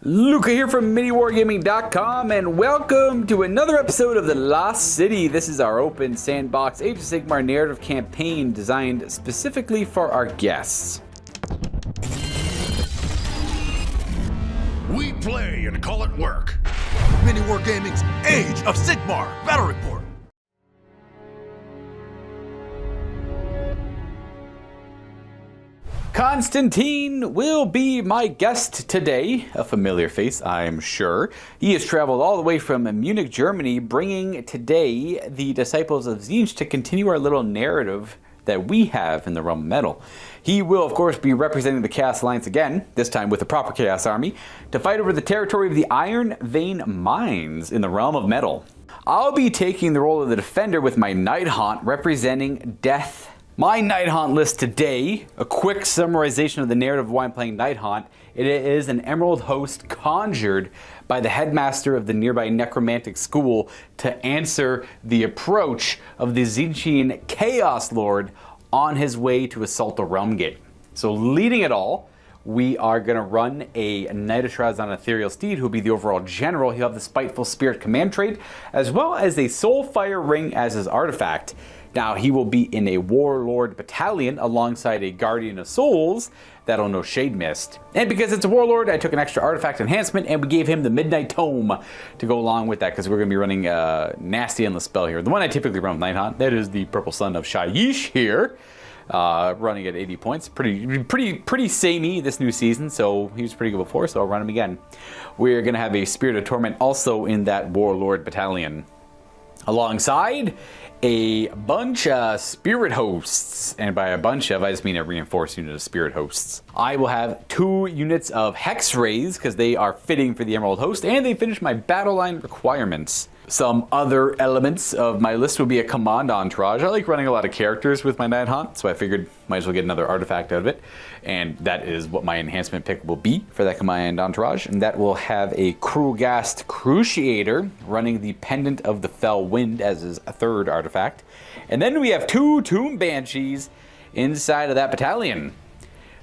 Luka here from MiniWarGaming.com, and welcome to another episode of The Lost City. This is our open sandbox Age of Sigmar narrative campaign designed specifically for our guests. We play and call it work. MiniWarGaming's Age of Sigmar Battle Report. Constantine will be my guest today, a familiar face, I'm sure. He has traveled all the way from Munich, Germany, bringing today the disciples of Tzeentch to continue our little narrative that we have in the realm of metal. He will, of course, be representing the Chaos Alliance again, this time with the proper Chaos Army, to fight over the territory of the Iron Vein Mines in the realm of metal. I'll be taking the role of the defender with my Nighthaunt representing death. My Nighthaunt list today, a quick summarization of the narrative of why I'm playing Nighthaunt. It is an emerald host conjured by the headmaster of the nearby necromantic school to answer the approach of the Tzeentchian Chaos Lord on his way to assault the Realm Gate. So leading it all, we are going to run a Knight of Shrouds on Ethereal Steed, who will be the overall general. He'll have the Spiteful Spirit command trait, as well as a Soulfire Ring as his artifact. Now, he will be in a Warlord battalion alongside a Guardian of Souls that'll know Shade Mist. And because it's a Warlord, I took an extra artifact enhancement and we gave him the Midnight Tome to go along with that, because we're going to be running a nasty endless spell here. The one I typically run with Nighthaunt, that is the Purple Sun of Shyish here, running at 80 points. Pretty samey this new season, so he was pretty good before, so I'll run him again. We're going to have a Spirit of Torment also in that Warlord battalion, alongside a bunch of spirit hosts, and by a bunch of, I just mean a reinforced unit of spirit hosts. I will have 2 units of hex rays because they are fitting for the emerald host, and they finish my battle line requirements. Some other elements of my list will be a command entourage. I like running a lot of characters with my Nighthaunt, so I figured might as well get another artifact out of it, and that is what my enhancement pick will be for that command entourage. And that will have a Krulgast Cruciator running the Pendant of the Fell Wind as his third artifact. And then we have 2 Tomb Banshees inside of that battalion.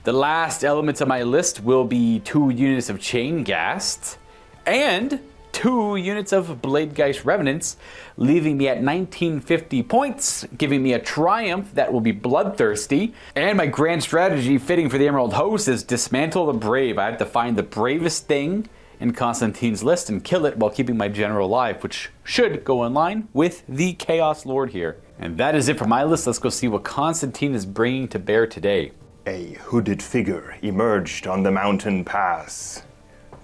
The last elements of my list will be 2 units of Chain Ghast and 2 units of Bladegeist Revenants, leaving me at 1950 points, giving me a Triumph that will be bloodthirsty. And my grand strategy fitting for the Emerald Host is Dismantle the Brave. I have to find the bravest thing in Constantine's list and kill it while keeping my general alive, which should go in line with the Chaos Lord here. And that is it for my list. Let's go see what Constantine is bringing to bear today. A hooded figure emerged on the mountain pass.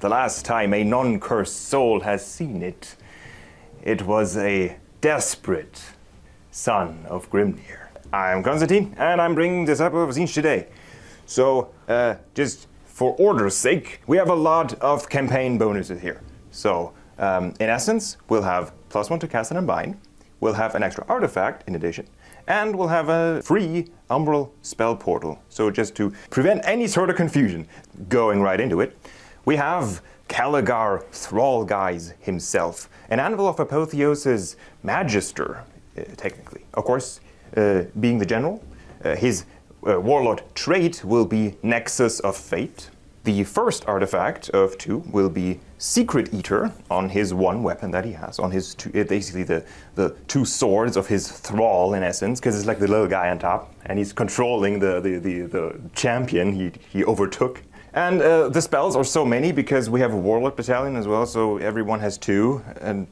The last time a non-cursed soul has seen it, it was a desperate son of Grimnir. I'm Constantine, and I'm bringing Disciple of Tzeentch today. So, just for order's sake, we have a lot of campaign bonuses here. So, in essence, we'll have +1 to cast and unbind, we'll have an extra artifact in addition, and we'll have a free Umbral spell portal. So just to prevent any sort of confusion, going right into it, we have Caligar Thrallguise himself, an Anvil of Apotheos's Magister, technically. Of course, being the general, his Warlord trait will be Nexus of Fate. The first artifact of 2 will be Secret Eater on his 1 weapon that he has, on his basically the 2 swords of his thrall in essence, because it's like the little guy on top, and he's controlling the champion he overtook. And the spells are so many because we have a Warlock battalion as well, so everyone has 2, and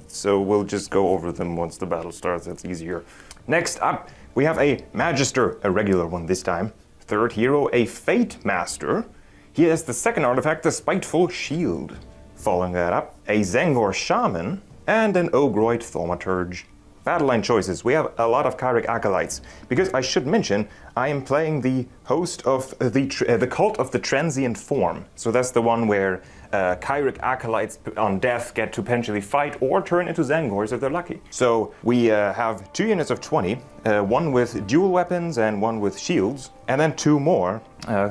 so we'll just go over them once the battle starts. That's easier. Next up, we have a Magister, a regular one this time. Third hero, a Fate Master. He has the second artifact, the Spiteful Shield. Following that up, a Zangor Shaman and an Ogroid Thaumaturge. Battle line choices. We have a lot of Kyric Acolytes, because I should mention I am playing the host of the Cult of the Transient Form. So that's the one where Kyric Acolytes on death get to potentially fight or turn into Zangors if they're lucky. So we have 2 units of 20, 1 with dual weapons and 1 with shields, and then 2 more,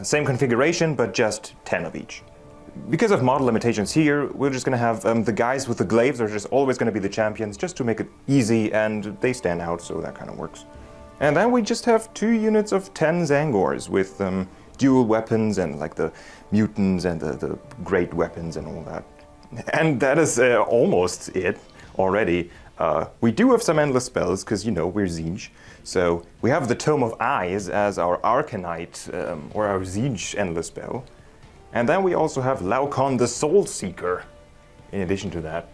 same configuration but just 10 of each. Because of model limitations here, we're just going to have the guys with the glaives are just always going to be the champions, just to make it easy, and they stand out, so that kind of works. And then we just have 2 units of 10 Zangors with dual weapons and like the mutants and the great weapons and all that. And that is almost it already. We do have some endless spells because, you know, we're Tzeentch. So we have the Tome of Eyes as our Arcanite or our Tzeentch endless spell. And then we also have Laukon the Soul Seeker in addition to that.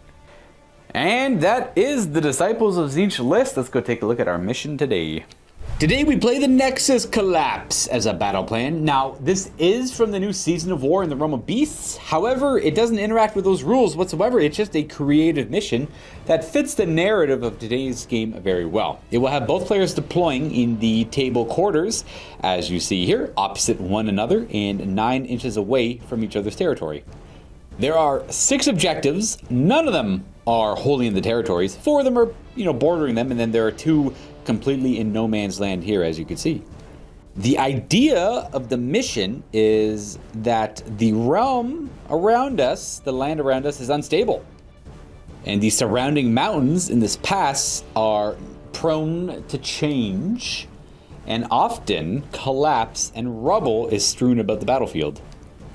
And that is the Disciples of Tzeentch list. Let's go take a look at our mission today. Today we play the Nexus Collapse as a battle plan. Now, this is from the new Season of War in the Realm of Beasts. However, it doesn't interact with those rules whatsoever. It's just a creative mission that fits the narrative of today's game very well. It will have both players deploying in the table quarters, as you see here, opposite one another and 9 inches away from each other's territory. There are 6 objectives. None of them are wholly in the territories. 4 of them are, bordering them, and then there are 2 completely in no man's land here, as you can see. The idea of the mission is that the realm around us, the land around us, is unstable. And the surrounding mountains in this pass are prone to change and often collapse, and rubble is strewn about the battlefield.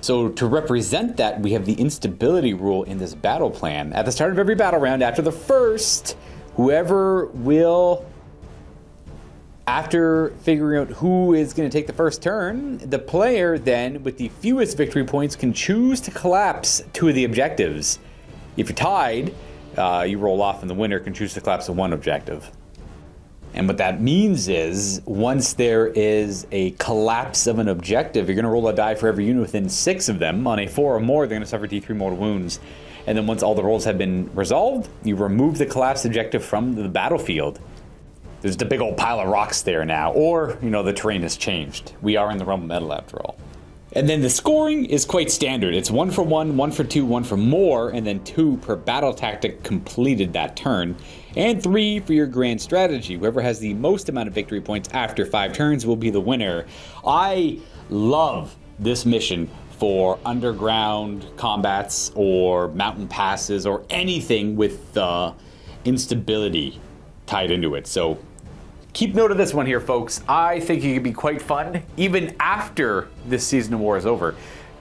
So to represent that, we have the instability rule in this battle plan. At the start of every battle round, after the first, whoever will, after figuring out who is going to take the first turn, the player then, with the fewest victory points, can choose to collapse 2 of the objectives. If you're tied, you roll off and the winner can choose to collapse 1 objective. And what that means is, once there is a collapse of an objective, you're going to roll a die for every unit within 6 of them. On a 4 or more, they're going to suffer D3 mortal wounds. And then once all the rolls have been resolved, you remove the collapsed objective from the battlefield. There's a big old pile of rocks there now, or, the terrain has changed. We are in the realm of metal after all. And then the scoring is quite standard. It's 1 for 1, 1 for 2, 1 for more, and then 2 per battle tactic completed that turn, and 3 for your grand strategy. Whoever has the most amount of victory points after 5 turns will be the winner. I love this mission for underground combats or mountain passes or anything with instability tied into it. So keep note of this one here, folks. I think it could be quite fun, even after this Season of War is over.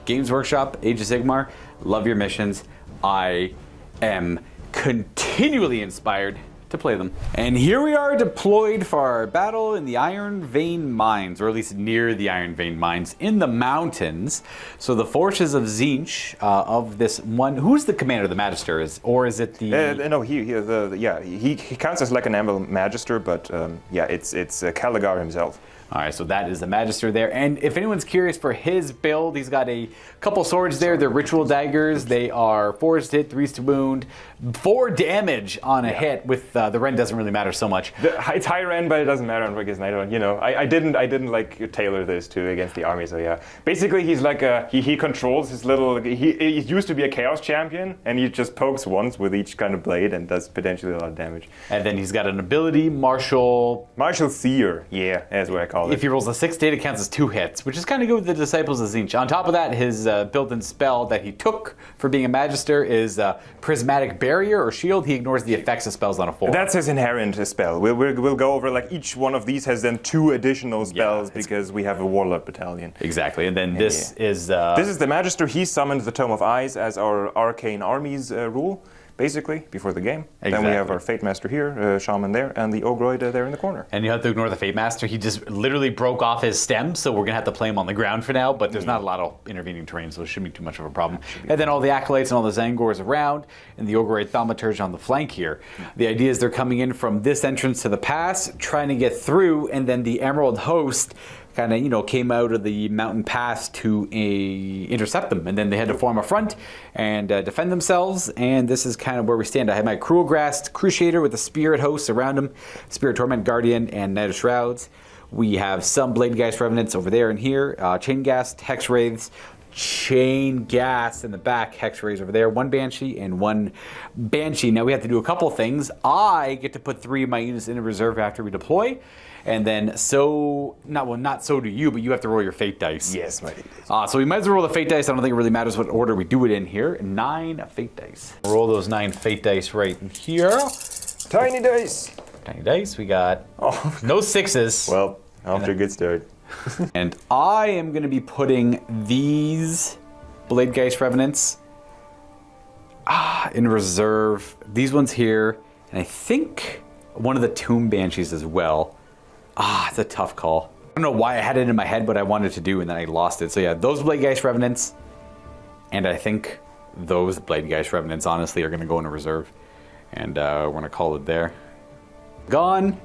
Games Workshop, Age of Sigmar, love your missions. I am continually inspired to play them. And here we are deployed for our battle in the Iron Vein Mines, or at least near the Iron Vein Mines, in the mountains. So the forces of Tzeentch, of this one, who's the commander, the Magister, or is it the... No, he counts as like an Emblem Magister, but it's Caligar himself. All right, so that is the Magister there. And if anyone's curious for his build, he's got a couple swords there. They're ritual daggers. They are 4s to hit, 3s to wound, 4 damage on a hit. With the Ren doesn't really matter so much. It's high Ren, but it doesn't matter because I didn't like tailor this to against the army. So yeah, basically he's like he controls his little. He used to be a Chaos champion, and he just pokes once with each kind of blade and does potentially a lot of damage. And then he's got an ability, Martial Seer. Yeah, that's what I call it. If he rolls a 6 data, counts as 2 hits, which is kind of good with the Disciples of Tzeentch. On top of that, his built-in spell that he took for being a Magister is Prismatic Barrier or Shield. He ignores the effects of spells on a 4. That's his inherent spell. We'll go over like each one of these has then 2 additional spells because we have a Warlord battalion. Exactly, and then this is... this is the Magister. He summoned the Tome of Eyes as our arcane armies rule, basically, before the game. Exactly. Then we have our Fate Master here, Shaman there, and the Ogroid there in the corner. And you have to ignore the Fate Master. He just literally broke off his stem, so we're going to have to play him on the ground for now, but there's not a lot of intervening terrain, so it shouldn't be too much of a problem. And then all the Acolytes and all the Zangors around, and the Ogroid Thaumaturge on the flank here. The idea is they're coming in from this entrance to the pass, trying to get through, and then the Emerald Host kind of, came out of the mountain pass to intercept them. And then they had to form a front and defend themselves. And this is kind of where we stand. I have my Cruelgrass Crusader with the Spirit Hosts around him, Spirit Torment Guardian, and Knight of Shrouds. We have some Bladegeist Revenants over there and here, Chainghast, Hex Wraiths, Chainghast in the back, Hex Wraiths over there, 1 Banshee and 1 Banshee. Now we have to do a couple things. I get to put 3 of my units in a reserve after we deploy. And then not so do you, but you have to roll your fate dice. Yes, my fate dice. So we might as well roll the fate dice. I don't think it really matters what order we do it in here. 9 fate dice. Roll those 9 fate dice right in here. Tiny dice. Tiny dice. We got no 6s. Well, off to a good start. And I am going to be putting these Bladegeist Revenants in reserve. These ones here, and I think one of the Tomb Banshees as well. It's a tough call. I don't know why I had it in my head what I wanted to do, and then I lost it. So yeah, those Bladegeist Revenants, and I think those Bladegeist Revenants, honestly, are going to go into reserve. And we're going to call it there. Gone,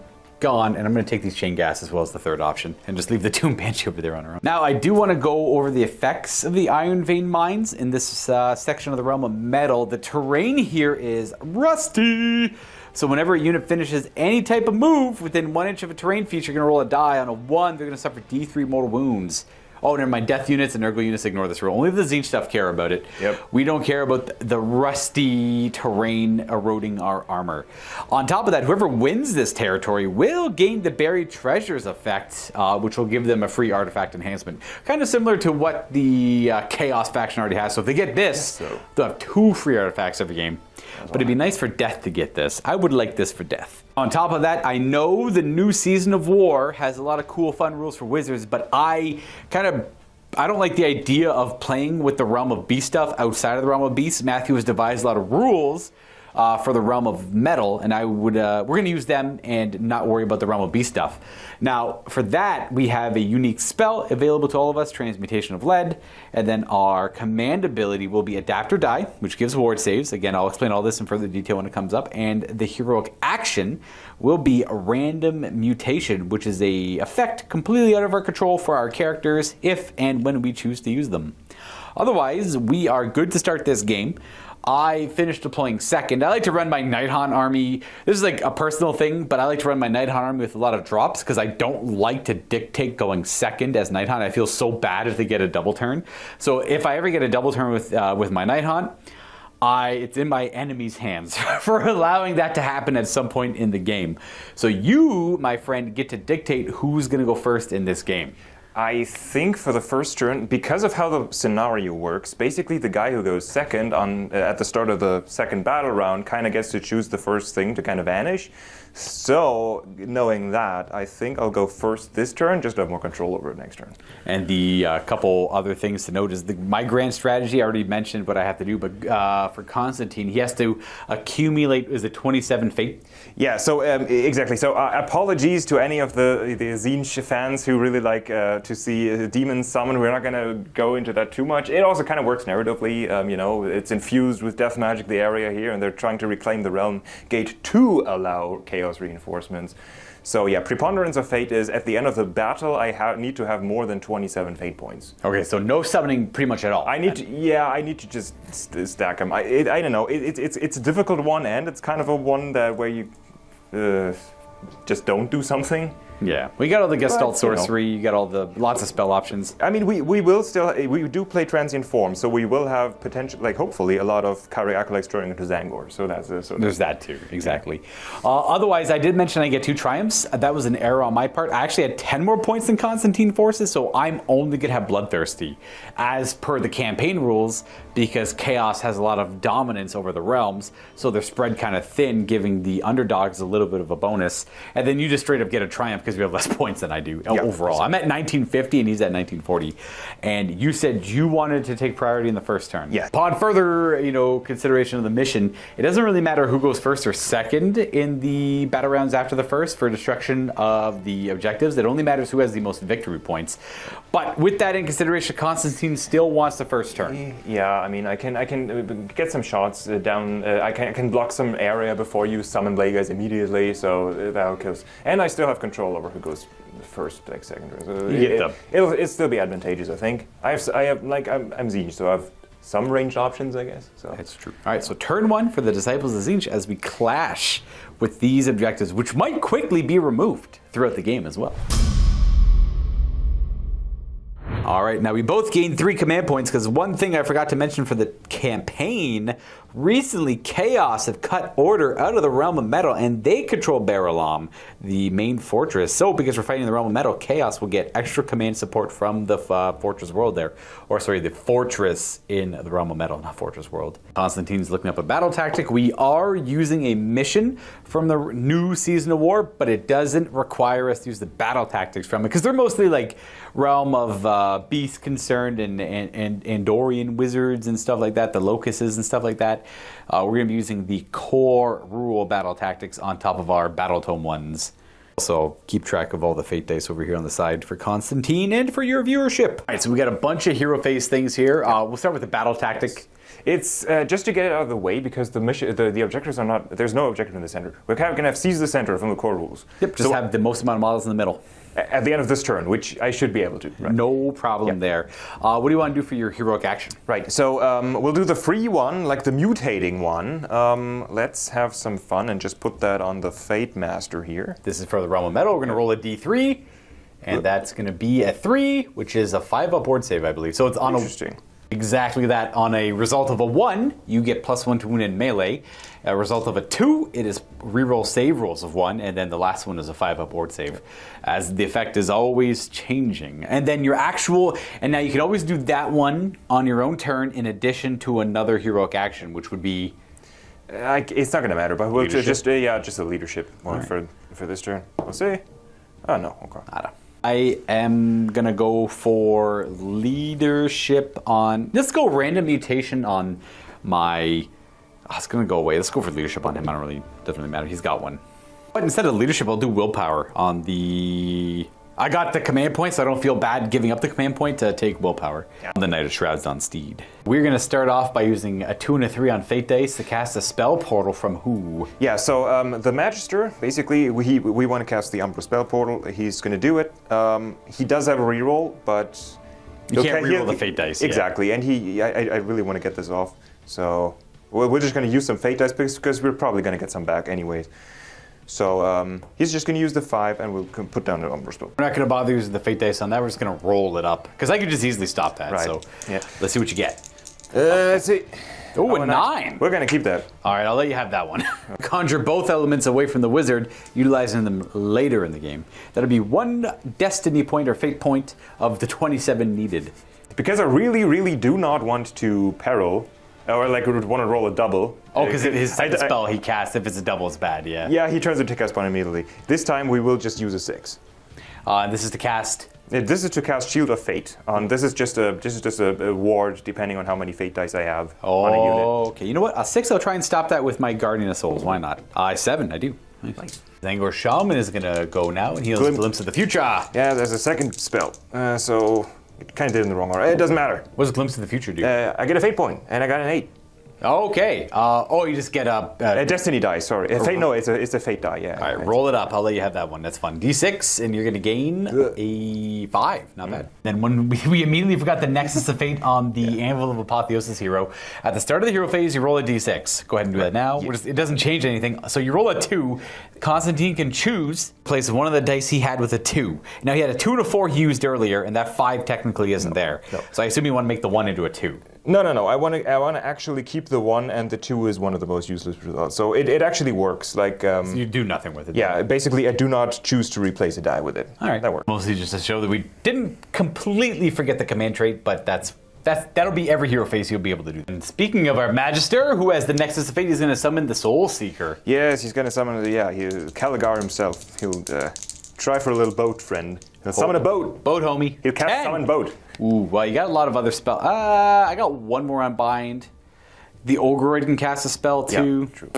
and I'm going to take these Chain Gas as well as the third option, and just leave the Tomb Banshee over there on her own. Now, I do want to go over the effects of the Iron Vein Mines in this section of the Realm of Metal. The terrain here is rusty. So whenever a unit finishes any type of move within 1 inch of a terrain feature, you're going to roll a die. On a 1, they're going to suffer D3 mortal wounds. Oh, never mind. Death units and Nurgle units ignore this rule. Only the Tzeentch stuff care about it. Yep. We don't care about the rusty terrain eroding our armor. On top of that, whoever wins this territory will gain the Buried Treasures effect, which will give them a free artifact enhancement. Kind of similar to what the Chaos faction already has. So if they get this, they'll have 2 free artifacts every game. But it'd be nice for Death to get this. I would like this for Death. On top of that, I know the new Season of War has a lot of cool, fun rules for Wizards, but I don't like the idea of playing with the Realm of Beast stuff outside of the Realm of Beast. Matthew has devised a lot of rules for the Realm of Metal, and we're going to use them and not worry about the Realm of Beast stuff. Now, for that, we have a unique spell available to all of us, Transmutation of Lead, and then our command ability will be Adapt or Die, which gives ward saves. Again, I'll explain all this in further detail when it comes up, and the heroic action will be a Random Mutation, which is a effect completely out of our control for our characters if and when we choose to use them. Otherwise, we are good to start this game. I finished deploying second. I like to run my Nighthaunt army. This is like a personal thing, but I like to run my Nighthaunt army with a lot of drops because I don't like to dictate going second as Nighthaunt. I feel so bad if they get a double turn. So if I ever get a double turn with my Nighthaunt, it's in my enemy's hands for allowing that to happen at some point in the game. So you, my friend, get to dictate who's going to go first in this game. I think for the first turn, because of how the scenario works, basically the guy who goes second at the start of the second battle round kind of gets to choose the first thing to kind of vanish. So, knowing that, I think I'll go first this turn, just to have more control over it next turn. And the couple other things to note is my grand strategy. I already mentioned what I have to do, but for Constantine, he has to accumulate, is it 27 fate? Yeah, so exactly. So apologies to any of the Tzeentch fans who really like to see demons summoned. We're not going to go into that too much. It also kind of works narratively. It's infused with death magic, the area here, and they're trying to reclaim the realm gate to allow chaos reinforcements. So yeah, preponderance of fate is at the end of the battle, I need to have more than 27 fate points. Okay, so no summoning pretty much at all. I need to just stack them. I don't know. It's a difficult one, and it's kind of a one where you just don't do something. Yeah, we got all the Gestalt sorcery. You got lots of spell options. I mean, we do play transient form, so we will have potential, hopefully, a lot of Kari Acolytes turning into Zangor. So there's that too, exactly. Otherwise, I did mention I get 2 triumphs. That was an error on my part. I actually had 10 more points than Constantine forces, so I'm only gonna have Bloodthirsty, as per the campaign rules, because Chaos has a lot of dominance over the realms, so they're spread kind of thin, giving the underdogs a little bit of a bonus. And then you just straight up get a triumph because you have less points than I do overall. I'm at 1950 and he's at 1940. And you said you wanted to take priority in the first turn. Yeah. Upon further, consideration of the mission, it doesn't really matter who goes first or second in the battle rounds after the first for destruction of the objectives. It only matters who has the most victory points. But with that in consideration, Constantine still wants the first turn. Yeah, I mean, I can get some shots down. I can block some area before you summon Blade Guys immediately, so that'll kill. And I still have control over who goes first, second. So it'll still be advantageous, I think. I'm Tzeentch, so I have some ranged options, I guess. So that's true. All right, so turn 1 for the Disciples of Tzeentch as we clash with these objectives, which might quickly be removed throughout the game as well. All right, now we both gained 3 command points because one thing I forgot to mention for the campaign, recently Chaos have cut Order out of the Realm of Metal and they control Baralam, the main fortress. So because we're fighting the Realm of Metal, Chaos will get extra command support from the Fortress World there. Or sorry, the Fortress in the Realm of Metal, not Fortress World. Constantine's looking up a battle tactic. We are using a mission from the new Season of War, but it doesn't require us to use the battle tactics from it because they're mostly like Realm of Beast concerned and Andorian wizards and stuff like that, the locusts and stuff like that. We're going to be using the core rule battle tactics on top of our battle tome ones. Also, keep track of all the fate dice over here on the side for Constantine and for your viewership. All right, so we got a bunch of hero phase things here. We'll start with the battle tactic. It's just to get it out of the way because the mission, the objectives are not. There's no objective in the center. We're kind of gonna have seize the center from the core rules. Yep, just have the most amount of models in the middle. At the end of this turn, which I should be able to. Right. No problem there. What do you want to do for your heroic action? Right. So we'll do the free one, like the mutating one. Let's have some fun and just put that on the Fate Master here. This is for the Realm of Metal. We're gonna roll a D3, and that's gonna be a 3, which is a 5 board save, I believe. So it's on Interesting. Exactly that. On a result of a 1, you get +1 to wound in melee. A result of a 2, it is reroll save rolls of 1, and then the last one is a 5 board save, as the effect is always changing. And then your actual, and now you can always do that one on your own turn in addition to another heroic action, which would be. It's not going to matter, but we'll just a leadership one right. for this turn. We'll see. Oh no, okay. I am gonna go for leadership on. Let's go random mutation on my. Oh, it's gonna go away. Let's go for leadership on him. Doesn't really matter. He's got one. But instead of leadership, I'll do willpower on the. I got the command point, so I don't feel bad giving up the command point to take willpower. Yeah. On the Knight of Shrouds on Steed. We're going to start off by using a 2 and a 3 on Fate Dice to cast a spell portal from who? Yeah, so the Magister, basically, we want to cast the Umbra spell portal. He's going to do it. He does have a reroll, but... You can't reroll the Fate Dice. Exactly, yeah. And I really want to get this off. So we're just going to use some Fate Dice because we're probably going to get some back anyways. So he's just going to use the 5 and we'll put down the Umbra spell. We're not going to bother using the Fate Dice on that. We're just going to roll it up. Because I could just easily stop that. Right. So yeah. Let's see what you get. Let's see. Oh, a 9. We're going to keep that. All right, I'll let you have that one. Conjure both elements away from the wizard, utilizing them later in the game. That'll be 1 destiny point or fate point of the 27 needed. Because I really, really do not want to peril, or like would want to roll a double. Oh, because his second spell he casts, if it's a double, it's bad, yeah. Yeah, he turns into cast spawn immediately. This time we will just use a 6. This is to cast. This is to cast Shield of Fate. This is just a ward, depending on how many Fate dice I have on a unit. Okay, you know what? A 6, I'll try and stop that with my Guardian of Souls. Why not? 7, I do. Nice. Zangor Shaman is gonna go now and heals Glimpse of the Future. Yeah, there's a second spell. So it kind of did in the wrong order. It doesn't matter. What does Glimpse of the Future do? I get a Fate point, and I got an 8. Okay. You just get a Destiny die. Sorry, Fate. No, it's a Fate die. Yeah. All right, roll it up. I'll let you have that one. That's fun. D6, and you're gonna gain a 5. Not bad. Then when we immediately forgot the Nexus of Fate on the Anvil of Apotheosis hero. At the start of the hero phase, you roll a D6. Go ahead and do that now. It doesn't change anything. So you roll a 2. Constantine can choose place one of the dice he had with a 2. Now he had a 2 and a 4 he used earlier, and that 5 technically isn't there. No. So I assume you want to make the 1 into a 2. No. I want to actually keep the 1, and the 2 is one of the most useless results. So it actually works. Like so you do nothing with it. Yeah, then. Basically, I do not choose to replace a die with it. All right, that works. Mostly just to show that we didn't completely forget the command trait, but that'll be every hero phase you'll be able to do. And speaking of our Magister, who has the Nexus of Fate, he's going to summon the Soul Seeker. Yes, he's going to summon Caligar himself. He'll try for a little boat friend. He'll summon a boat. Boat, homie. He'll cast summon boat. Ooh, well, you got a lot of other spells. I got one more on bind. The Ogreoid can cast a spell too. Yeah, true.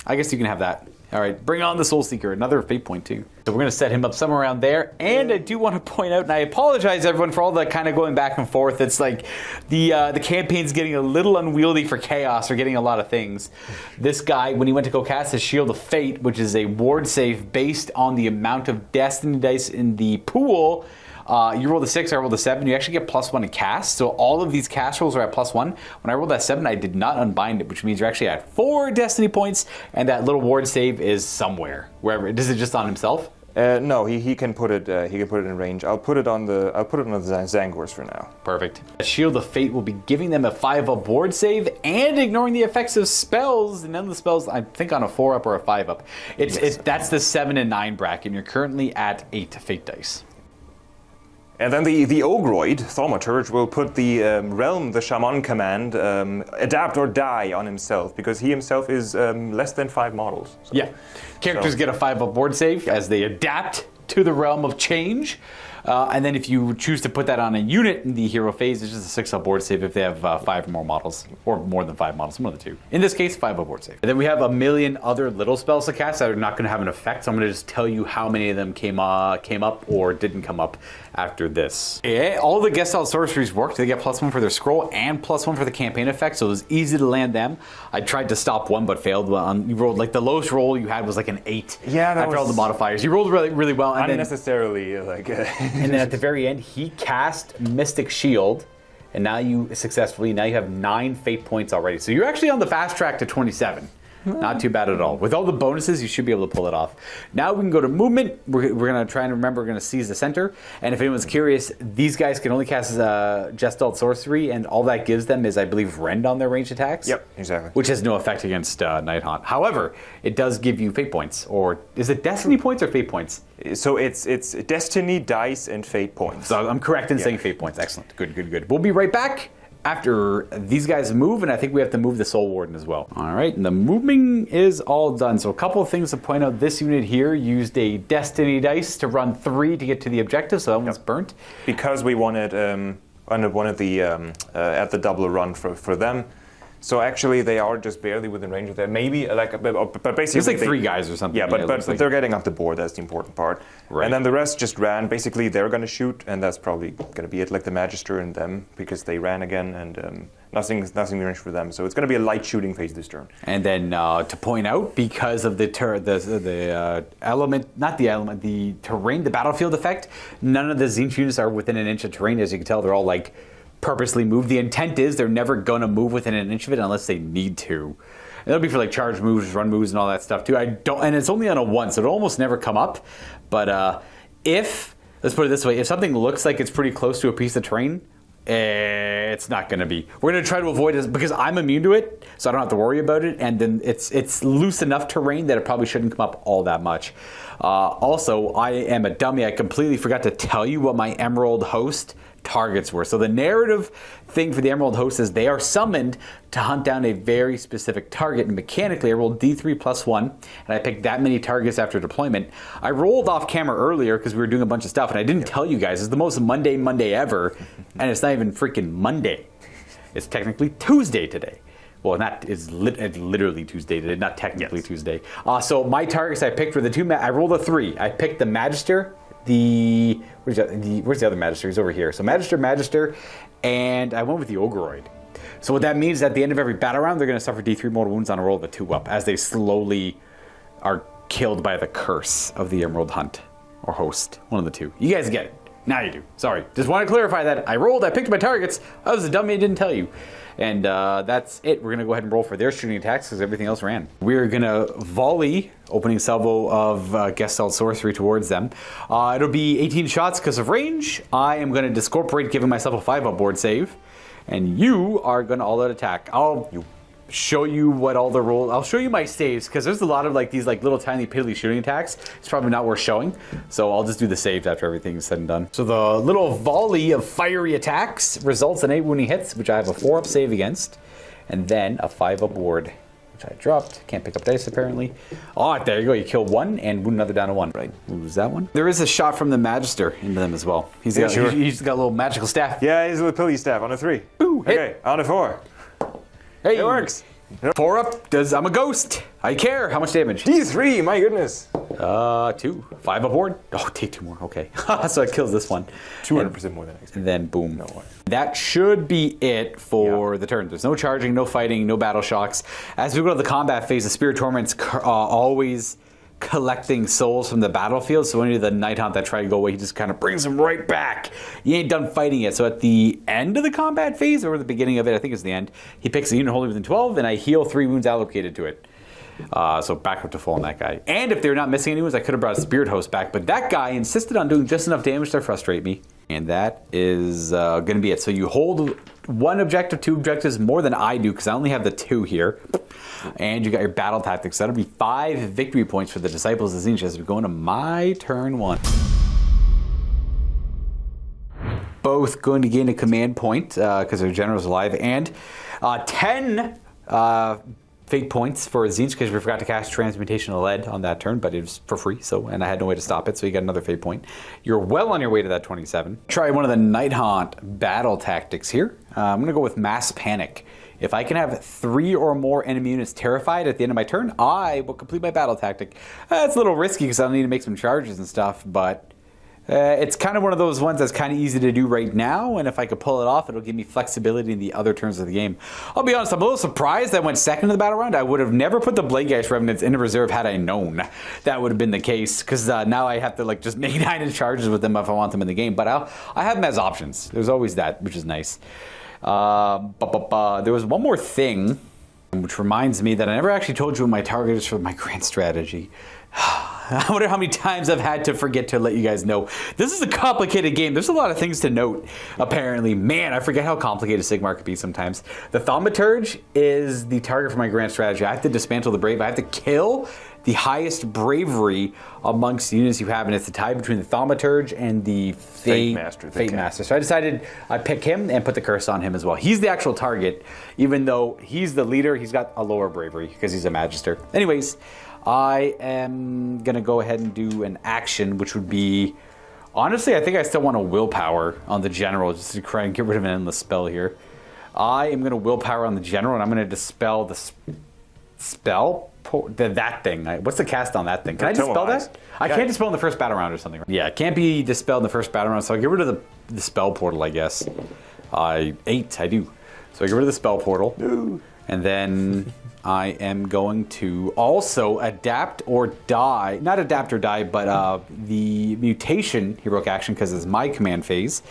I guess you can have that. All right, bring on the Soul Seeker, another fate point too. So we're going to set him up somewhere around there. And I do want to point out, and I apologize everyone for all the kind of going back and forth. It's like the campaign's getting a little unwieldy for Chaos, or getting a lot of things. This guy, when he went to go cast his Shield of Fate, which is a ward save based on the amount of Destiny dice in the pool, you rolled a 6, I rolled a 7, you actually get +1 in cast. So all of these cast rolls are at +1. When I rolled that 7, I did not unbind it, which means you're actually at 4 Destiny points, and that little ward save is somewhere. Wherever. Is it just on himself? No, he can put it. He can put it in range. I'll put it on the Zangors for now. Perfect. Shield of Fate will be giving them a 5-up board save and ignoring the effects of spells. And none of the spells, I think, on a 4-up or a 5-up. That's the 7 and 9 bracket. And you're currently at 8 fate dice. And then the Ogroid, Thaumaturge, will put the Realm, the Shaman command, adapt or die on himself, because he himself is less than 5 models. So. Yeah. Characters get a 5-up board save as they adapt to the realm of change. And then if you choose to put that on a unit in the hero phase, it's just a 6-up board save if they have 5 or more models, or more than 5 models, one of the two. In this case, 5-up board save. And then we have a million other little spells to cast that are not going to have an effect, so I'm going to just tell you how many of them came up or didn't come up after this. Yeah, all the guest style sorceries worked. They get +1 for their scroll and +1 for the campaign effect, so it was easy to land them. I tried to stop one but failed. You rolled, like, the lowest roll you had was like an 8. Yeah, that after all the modifiers. You rolled really, really well. And unnecessarily, like... And then at the very end, he cast Mystic Shield, and now you have 9 fate points already. So you're actually on the fast track to 27. Not too bad at all. With all the bonuses, you should be able to pull it off. Now we can go to movement. We're going to try and remember we're going to seize the center. And if anyone's curious, these guys can only cast Gestalt Sorcery, and all that gives them is, I believe, Rend on their ranged attacks. Yep, exactly. Which has no effect against Nighthaunt. However, it does give you fate points. Or is it Destiny points or fate points? So it's Destiny, Dice, and Fate points. So I'm correct in saying fate points. Excellent. Good. We'll be right back after these guys move, and I think we have to move the Soul Warden as well. All right, and the moving is all done. So a couple of things to point out. This unit here used a Destiny dice to run 3 to get to the objective, so that one's burnt. Because we wanted the at the double run for them. So actually, they are just barely within range of that. Maybe but basically, it's like 3 guys or something. Yeah, but they're getting up the board. That's the important part. Right. And then the rest just ran. Basically, they're going to shoot, and that's probably going to be it. Like the Magister and them, because they ran again, and nothing in range for them. So it's going to be a light shooting phase this turn. And then to point out, because of the terrain, the battlefield effect, none of the Tzeentch units are within an inch of terrain. As you can tell, they're all like purposely moved. The intent is they're never going to move within an inch of it unless they need to. And that'll be for like charge moves, run moves, and all that stuff too. And it's only on a 1, so it'll almost never come up. But let's put it this way, if something looks like it's pretty close to a piece of terrain, it's not going to be. We're going to try to avoid it because I'm immune to it, so I don't have to worry about it. And then it's loose enough terrain that it probably shouldn't come up all that much. Also, I am a dummy. I completely forgot to tell you what my Emerald Host targets were. So the narrative thing for the Emerald Host is they are summoned to hunt down a very specific target. And mechanically, I rolled D3 +1, and I picked that many targets after deployment. I rolled off camera earlier because we were doing a bunch of stuff, and I didn't tell you guys. It's the most Monday ever, and it's not even freaking Monday. It's technically Tuesday today. Well, it's literally Tuesday today, not technically Tuesday. So my targets I picked were the 2. I rolled a 3. I picked the Magister. Where's the other Magister? He's over here. So Magister, and I went with the Ogroid. So what that means is at the end of every battle round, they're going to suffer D3 mortal wounds on a roll of a 2-up as they slowly are killed by the curse of the Emerald Hunt or Host. One of the two. You guys get it. Now you do. Sorry. Just want to clarify that. I picked my targets. I was a dummy, I didn't tell you. And that's it. We're going to go ahead and roll for their shooting attacks because everything else ran. We're going to volley opening salvo of Gestalt Sorcery towards them. It'll be 18 shots because of range. I am going to Discorporate, giving myself a 5-up board save. And you are going to all-out attack. I'll show you what all the rolls. I'll show you my saves because there's a lot of like these like little tiny piddly shooting attacks. It's probably not worth showing, so I'll just do the saves after everything's said and done. So the little volley of fiery attacks results in 8 wounding hits, which I have a 4-up save against, and then a 5-up ward, which I dropped. Can't pick up dice apparently. Oh, there you go. You kill 1 and wound another down to 1. Right. Lose that one. There is a shot from the Magister into them as well. He's got a little magical staff. Yeah, he's a little pilly staff on a 3. Ooh, hit. Okay, on a 4. Hey, it works. 4-up does. I'm a ghost. I care. How much damage? D3. My goodness. 2. 5-up board. Oh, take 2 more. Okay. So it kills this one. 200% more than I expected. And then boom. No way. That should be it for the turn. There's no charging, no fighting, no battle shocks. As we go to the combat phase, the Spirit Torment's always collecting souls from the battlefield, so any of the Nighthaunt that try to go away, he just kind of brings them right back. He ain't done fighting yet, so at the end of the combat phase, or the beginning of it, I think it's the end, he picks a unit holding within 12, and I heal 3 wounds allocated to it. So back up to full on that guy. And if they're not missing any wounds, I could have brought a Spirit Host back, but that guy insisted on doing just enough damage to frustrate me. And that is going to be it. So you hold one objective, 2 objectives more than I do, because I only have the 2 here. And you got your battle tactics. That'll be 5 victory points for the Disciples of Tzeentch as we go into my turn 1. Both going to gain a command point because their general's alive, and 10 fate points for Tzeentch because we forgot to cast Transmutation of Lead on that turn, but it was for free, so, and I had no way to stop it, so you got another fate point. You're well on your way to that 27. Try one of the Nighthaunt battle tactics here. I'm going to go with Mass Panic. If I can have 3 or more enemy units terrified at the end of my turn, I will complete my battle tactic. It's a little risky because I'll need to make some charges and stuff, but it's kind of one of those ones that's kind of easy to do right now, and if I could pull it off, it'll give me flexibility in the other turns of the game. I'll be honest, I'm a little surprised I went second in the battle round. I would have never put the Bladegeist Revenants into reserve had I known that would have been the case, because now I have to like just make 9 charges with them if I want them in the game, but I have them as options. There's always that, which is nice. There was one more thing, which reminds me that I never actually told you what my target is for my grand strategy. I wonder how many times I've had to forget to let you guys know. This is a complicated game. There's a lot of things to note, apparently. Man, I forget how complicated Sigmar could be sometimes. The Thaumaturge is the target for my grand strategy. I have to dismantle the Brave. I have to kill the highest bravery amongst the units you have, and it's the tie between the Thaumaturge and the Fate Master. So I decided I'd pick him and put the curse on him as well. He's the actual target, even though he's the leader. He's got a lower bravery because he's a Magister. Anyways, I am going to go ahead and do an action, which would be... Honestly, I think I still want a willpower on the general, just to try and get rid of an endless spell here. I am going to willpower on the general, and I'm going to dispel the spell... that thing. What's the cast on that thing? Can I dispel that? I can't dispel in the first battle round or something. Yeah, it can't be dispelled in the first battle round, so I'll get rid of the spell portal, I guess. 8, I do. So I get rid of the spell portal. No. And then... I am going to also adapt or die, not adapt or die, but the mutation heroic action because it's my command phase.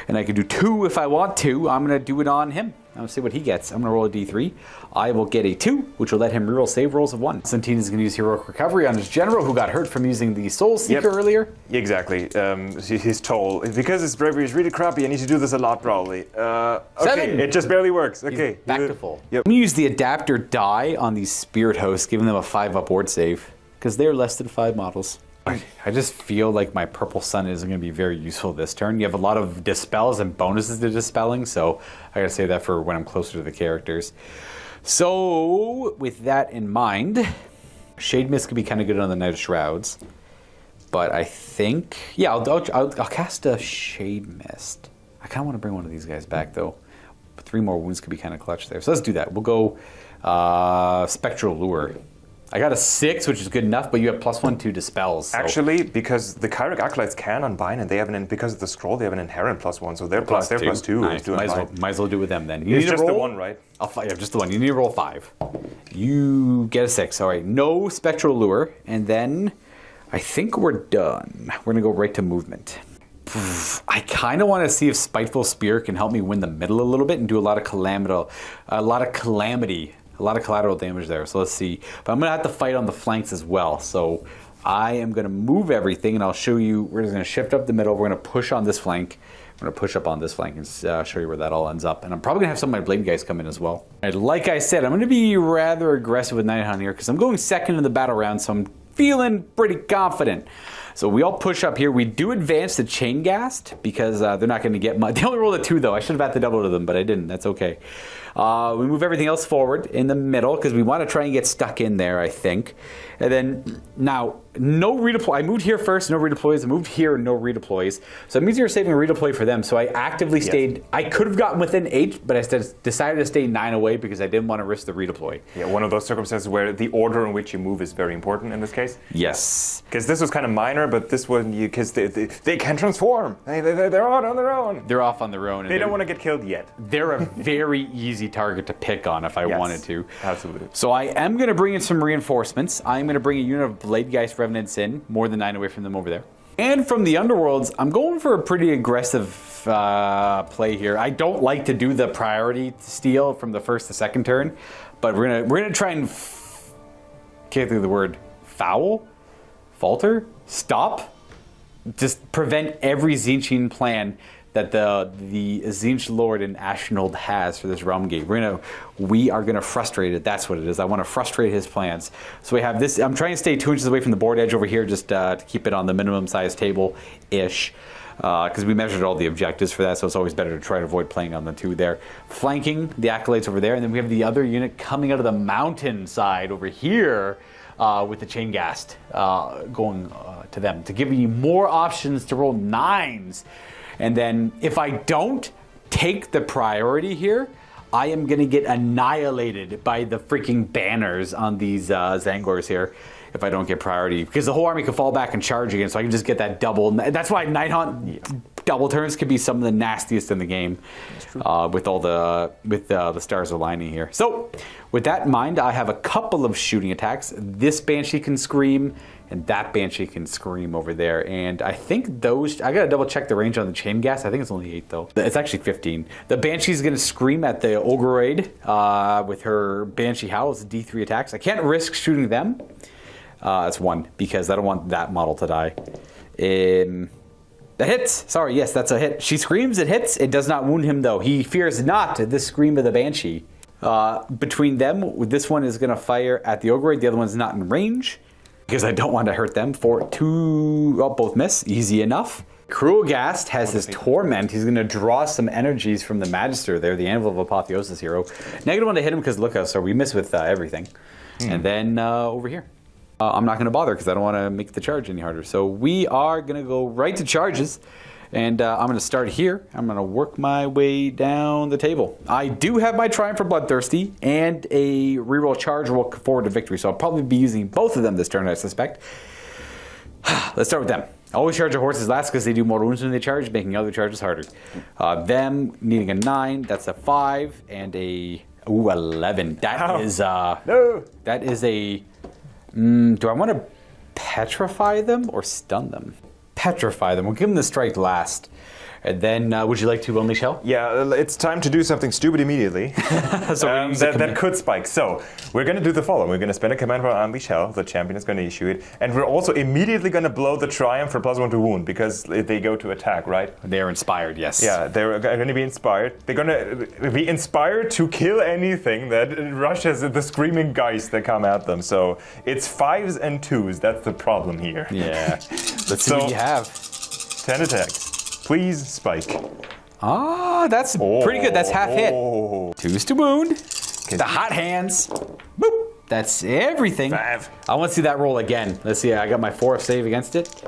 And I can do 2 if I want to. I'm going to do it on him. I'm going to see what he gets. I'm going to roll a d3. I will get a 2, which will let him reroll save rolls of 1. Constantine is going to use heroic recovery on his general who got hurt from using the Soul Seeker earlier. Exactly. He's told, because his bravery is really crappy, I need to do this a lot probably. Okay, 7. It just barely works. Okay. He's back to full. Yep. I'm going to use the adapter die on these Spirit Hosts, giving them a 5 up ward save, because they're less than 5 models. I just feel like my Purple Sun is going to be very useful this turn. You have a lot of dispels and bonuses to dispelling, so I got to say that for when I'm closer to the characters. So, with that in mind, Shade Mist could be kind of good on the Night of Shrouds. But I think, yeah, I'll cast a Shade Mist. I kind of want to bring one of these guys back, though. But 3 more wounds could be kind of clutch there. So let's do that. We'll go Spectral Lure. I got a 6, which is good enough, but you have +1 to dispels. So. Actually, because the Chiric Acolytes can unbind, and they have because of the scroll, they have an inherent +1, so they're +2. Nice. Might as well do it with them then. You it's need just to roll, the 1, right? Yeah, just the 1. You need to roll 5. You get a 6. All right, no Spectral Lure, and then I think we're done. We're gonna go right to movement. I kind of want to see if Spiteful Spear can help me win the middle a little bit and do a lot of collateral damage there. So let's see. But I'm going to have to fight on the flanks as well. So I am going to move everything, and I'll show you. We're just going to shift up the middle. We're going to push on this flank. I'm going to push up on this flank and show you where that all ends up. And I'm probably going to have some of my Blade guys come in as well. And like I said, I'm going to be rather aggressive with Nighthaunt here because I'm going second in the battle round, so I'm feeling pretty confident. So we all push up here. We do advance the Chain Ghast because they're not going to get much. They only rolled a 2 though. I should have had to double to them, but I didn't. That's okay. We move everything else forward in the middle because we want to try and get stuck in there, I think. And then now, no redeploy. I moved here first, no redeploys. I moved here, no redeploys. So it means you're saving a redeploy for them. So I actively stayed. I could have gotten within 8, but I decided to stay 9 away because I didn't want to risk the redeploy. Yeah, one of those circumstances where the order in which you move is very important in this case. Yes. Because this was kind of minor, but this one, because they can transform. They're out on their own. They're off on their own. They don't want to get killed yet. They're a very easy target to pick on if I wanted to. Absolutely. So I am going to bring in some reinforcements. I'm going to bring a unit of Bladegeist Revenants in, more than 9 away from them over there. And from the Underworlds, I'm going for a pretty aggressive play here. I don't like to do the priority steal from the first to second turn, but we're gonna try and can't think of the word, falter, stop, just prevent every Tzeentchian plan that the Tzeentch Lord in Ashenhold has for this realm gate. We are gonna frustrate it. That's what it is. I want to frustrate his plans. So we have this. I'm trying to stay 2 inches away from the board edge over here, just to keep it on the minimum size table ish. Because we measured all the objectives for that, so it's always better to try to avoid playing on the 2 there. Flanking the acolytes over there, and then we have the other unit coming out of the mountain side over here with the chain ghast going to them to give you more options to roll 9s. And then if I don't take the priority here, I am going to get annihilated by the freaking banners on these Zangors here. If I don't get priority, because the whole army can fall back and charge again, so I can just get that double. That's why Nighthaunt double turns can be some of the nastiest in the game, with all the stars aligning here. So, with that in mind, I have a couple of shooting attacks. This Banshee can scream, and that Banshee can scream over there. And I think those, I gotta double check the range on the chain gas. I think it's only 8 though. It's actually 15. The Banshee's gonna scream at the Ogreoid with her Banshee Howl. It's D3 attacks. I can't risk shooting them. That's 1, because I don't want that model to die. That hits! Sorry, yes, that's a hit. She screams, it hits. It does not wound him, though. He fears not this scream of the Banshee. Between them, this one is going to fire at the Ogreoid. The other one's not in range, because I don't want to hurt them. Both miss. Easy enough. Cruel Ghast has this Torment. He's going to draw some energies from the Magister there, the Anvil of Apotheosis hero. -1 to hit him because Luka, so we miss with everything. And then over here. I'm not going to bother because I don't want to make the charge any harder. So we are going to go right to charges. And I'm going to start here. I'm going to work my way down the table. I do have my Triumph for Bloodthirsty and a reroll charge roll forward to victory. So I'll probably be using both of them this turn, I suspect. Let's start with them. Always charge your horses last because they do more wounds when they charge, making other charges harder. Them needing a 9. That's a 5 and a 11. That is no. That is a. Do I want to petrify them or stun them? Petrify them. We'll give them the strike last. And then, would you like to unleash hell? Yeah, it's time to do something stupid immediately. So that could spike. So we're going to do the following. We're going to spend a command for Unleash Hell. The champion is going to issue it. And we're also immediately going to blow the Triumph for +1 to wound because they go to attack, right? They are inspired, yes. Yeah, they're going to be inspired. They're going to be inspired to kill anything that rushes the screaming geist that come at them. So it's 5s and 2s. That's the problem here. Yeah. Let's see what you have. 10 attacks. Please spike. Ah, that's pretty good. That's half hit. 2s to wound. The hot hands. Boop. That's everything. 5. I want to see that roll again. Let's see. I got my 4 save against it.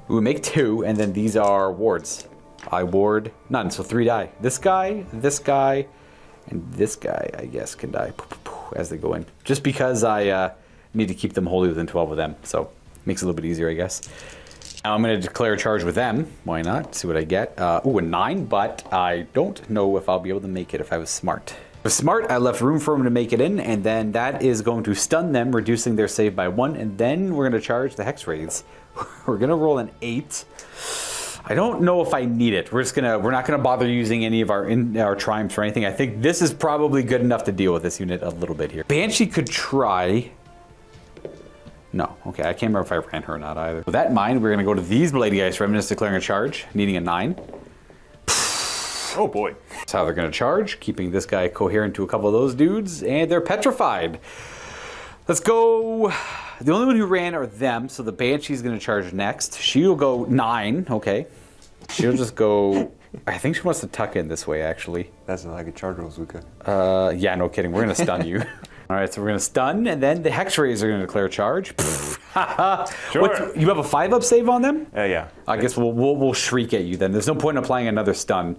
We make 2, and then these are wards. I ward none, so 3 die. This guy, and this guy, I guess, can die as they go in. Just because I need to keep them wholly within 12 of them, so makes it a little bit easier, I guess. Now I'm going to declare a charge with them. Why not? See what I get. A 9, but I don't know if I'll be able to make it if I was smart. If smart, I left room for them to make it in, and then that is going to stun them, reducing their save by 1, and then we're going to charge the Hex Wraiths. We're going to roll an 8. I don't know if I need it. We're not gonna bother using any of our triumphs or anything. I think this is probably good enough to deal with this unit a little bit here. Banshee could try. No, okay, I can't remember if I ran her or not either. With that in mind, we're gonna go to these Bloody Ice Remnants declaring a charge, needing a 9. Oh boy. That's how they're gonna charge, keeping this guy coherent to a couple of those dudes, and they're petrified. Let's go. The only one who ran are them, so the Banshee's gonna charge next. She'll go 9, okay. She'll just go, I think she wants to tuck in this way, actually. That's not like a charge roll, Zuka. Yeah, no kidding, we're gonna stun you. All right, so we're gonna stun, and then the Hex Rays are gonna declare a charge. Sure. You have a 5-up save on them? Yeah. I guess we'll shriek at you then. There's no point in applying another stun.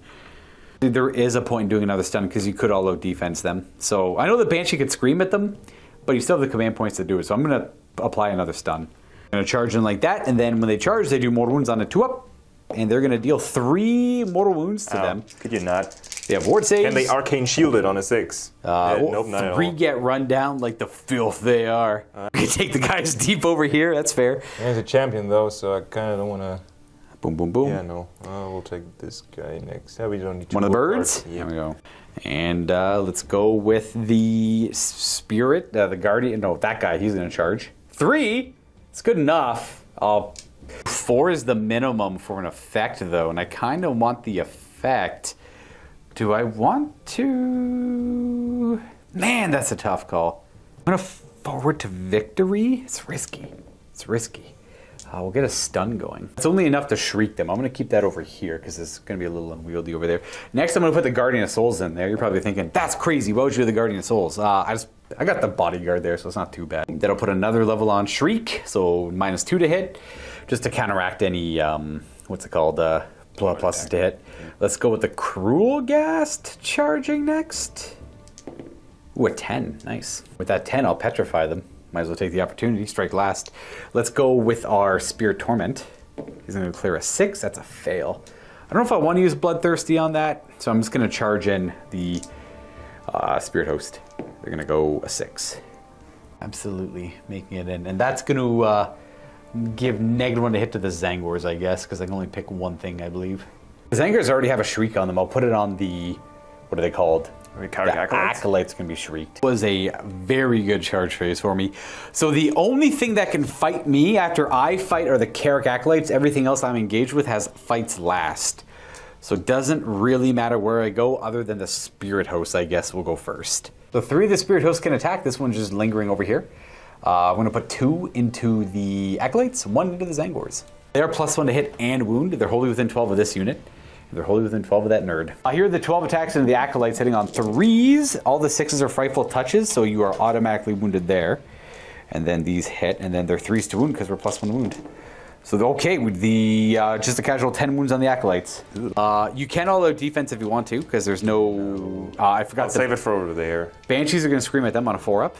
There is a point in doing another stun because you could all out defense them. So I know the Banshee could scream at them, but you still have the command points to do it. So I'm gonna apply another stun. I'm gonna charge in like that, and then when they charge, they do mortal wounds on a 2-up, and they're gonna deal 3 mortal wounds to them. Could you not? They have ward saves. And they arcane shielded on a 6. Nope, not at all. 3 get run down like the filth they are. You can take the guys deep over here. That's fair. He's a champion though, so I kind of don't want to. Boom, boom, boom. Yeah, no. We'll take this guy next. Yeah, we don't need two One of the more birds? cards. Yeah. There we go. And let's go with the spirit, the guardian. No, that guy, he's going to charge. 3? It's good enough. 4 is the minimum for an effect, though, and I kind of want the effect. Do I want to... Man, that's a tough call. I'm going to forward to victory. It's risky. It's risky. We'll get a stun going. It's only enough to shriek them. I'm going to keep that over here because it's going to be a little unwieldy over there. Next, I'm going to put the Guardian of Souls in there. You're probably thinking, that's crazy. Why would you do the Guardian of Souls? I got the bodyguard there, so it's not too bad. Then I'll put another level on Shriek, so -2 to hit, just to counteract any, what's it called, pluses to hit. Let's go with the Cruel Ghast charging next. Ooh, a 10. Nice. With that 10, I'll petrify them. Might as well take the opportunity. Strike last. Let's go with our Spirit Torment. He's going to clear a 6. That's a fail. I don't know if I want to use Bloodthirsty on that, so I'm just going to charge in the Spirit Host. They're going to go a 6. Absolutely making it in. And that's going to give -1 to hit to the Zangors, I guess, because I can only pick one thing, I believe. The Zangors already have a Shriek on them. I'll put it on the... What are they called? The Acolytes can be shrieked. It was a very good charge phase for me. So the only thing that can fight me after I fight are the Carrick Acolytes. Everything else I'm engaged with has fights last. So it doesn't really matter where I go other than the Spirit Host, I guess, will go first. So 3 of the Spirit Hosts can attack. This one's just lingering over here. I'm going to put 2 into the Acolytes, 1 into the Zangors. They are +1 to hit and wound. They're wholly within 12 of this unit. They're wholly within 12 of that nerd. Here are the 12 attacks into the Acolytes hitting on 3s. All the 6s are frightful touches, so you are automatically wounded there. And then these hit, and then they're 3s to wound because we're +1 wound. So they're okay with the just a casual 10 wounds on the Acolytes. You can all out defense if you want to, because there's no... I forgot to save it for over there. Banshees are going to scream at them on a 4-up.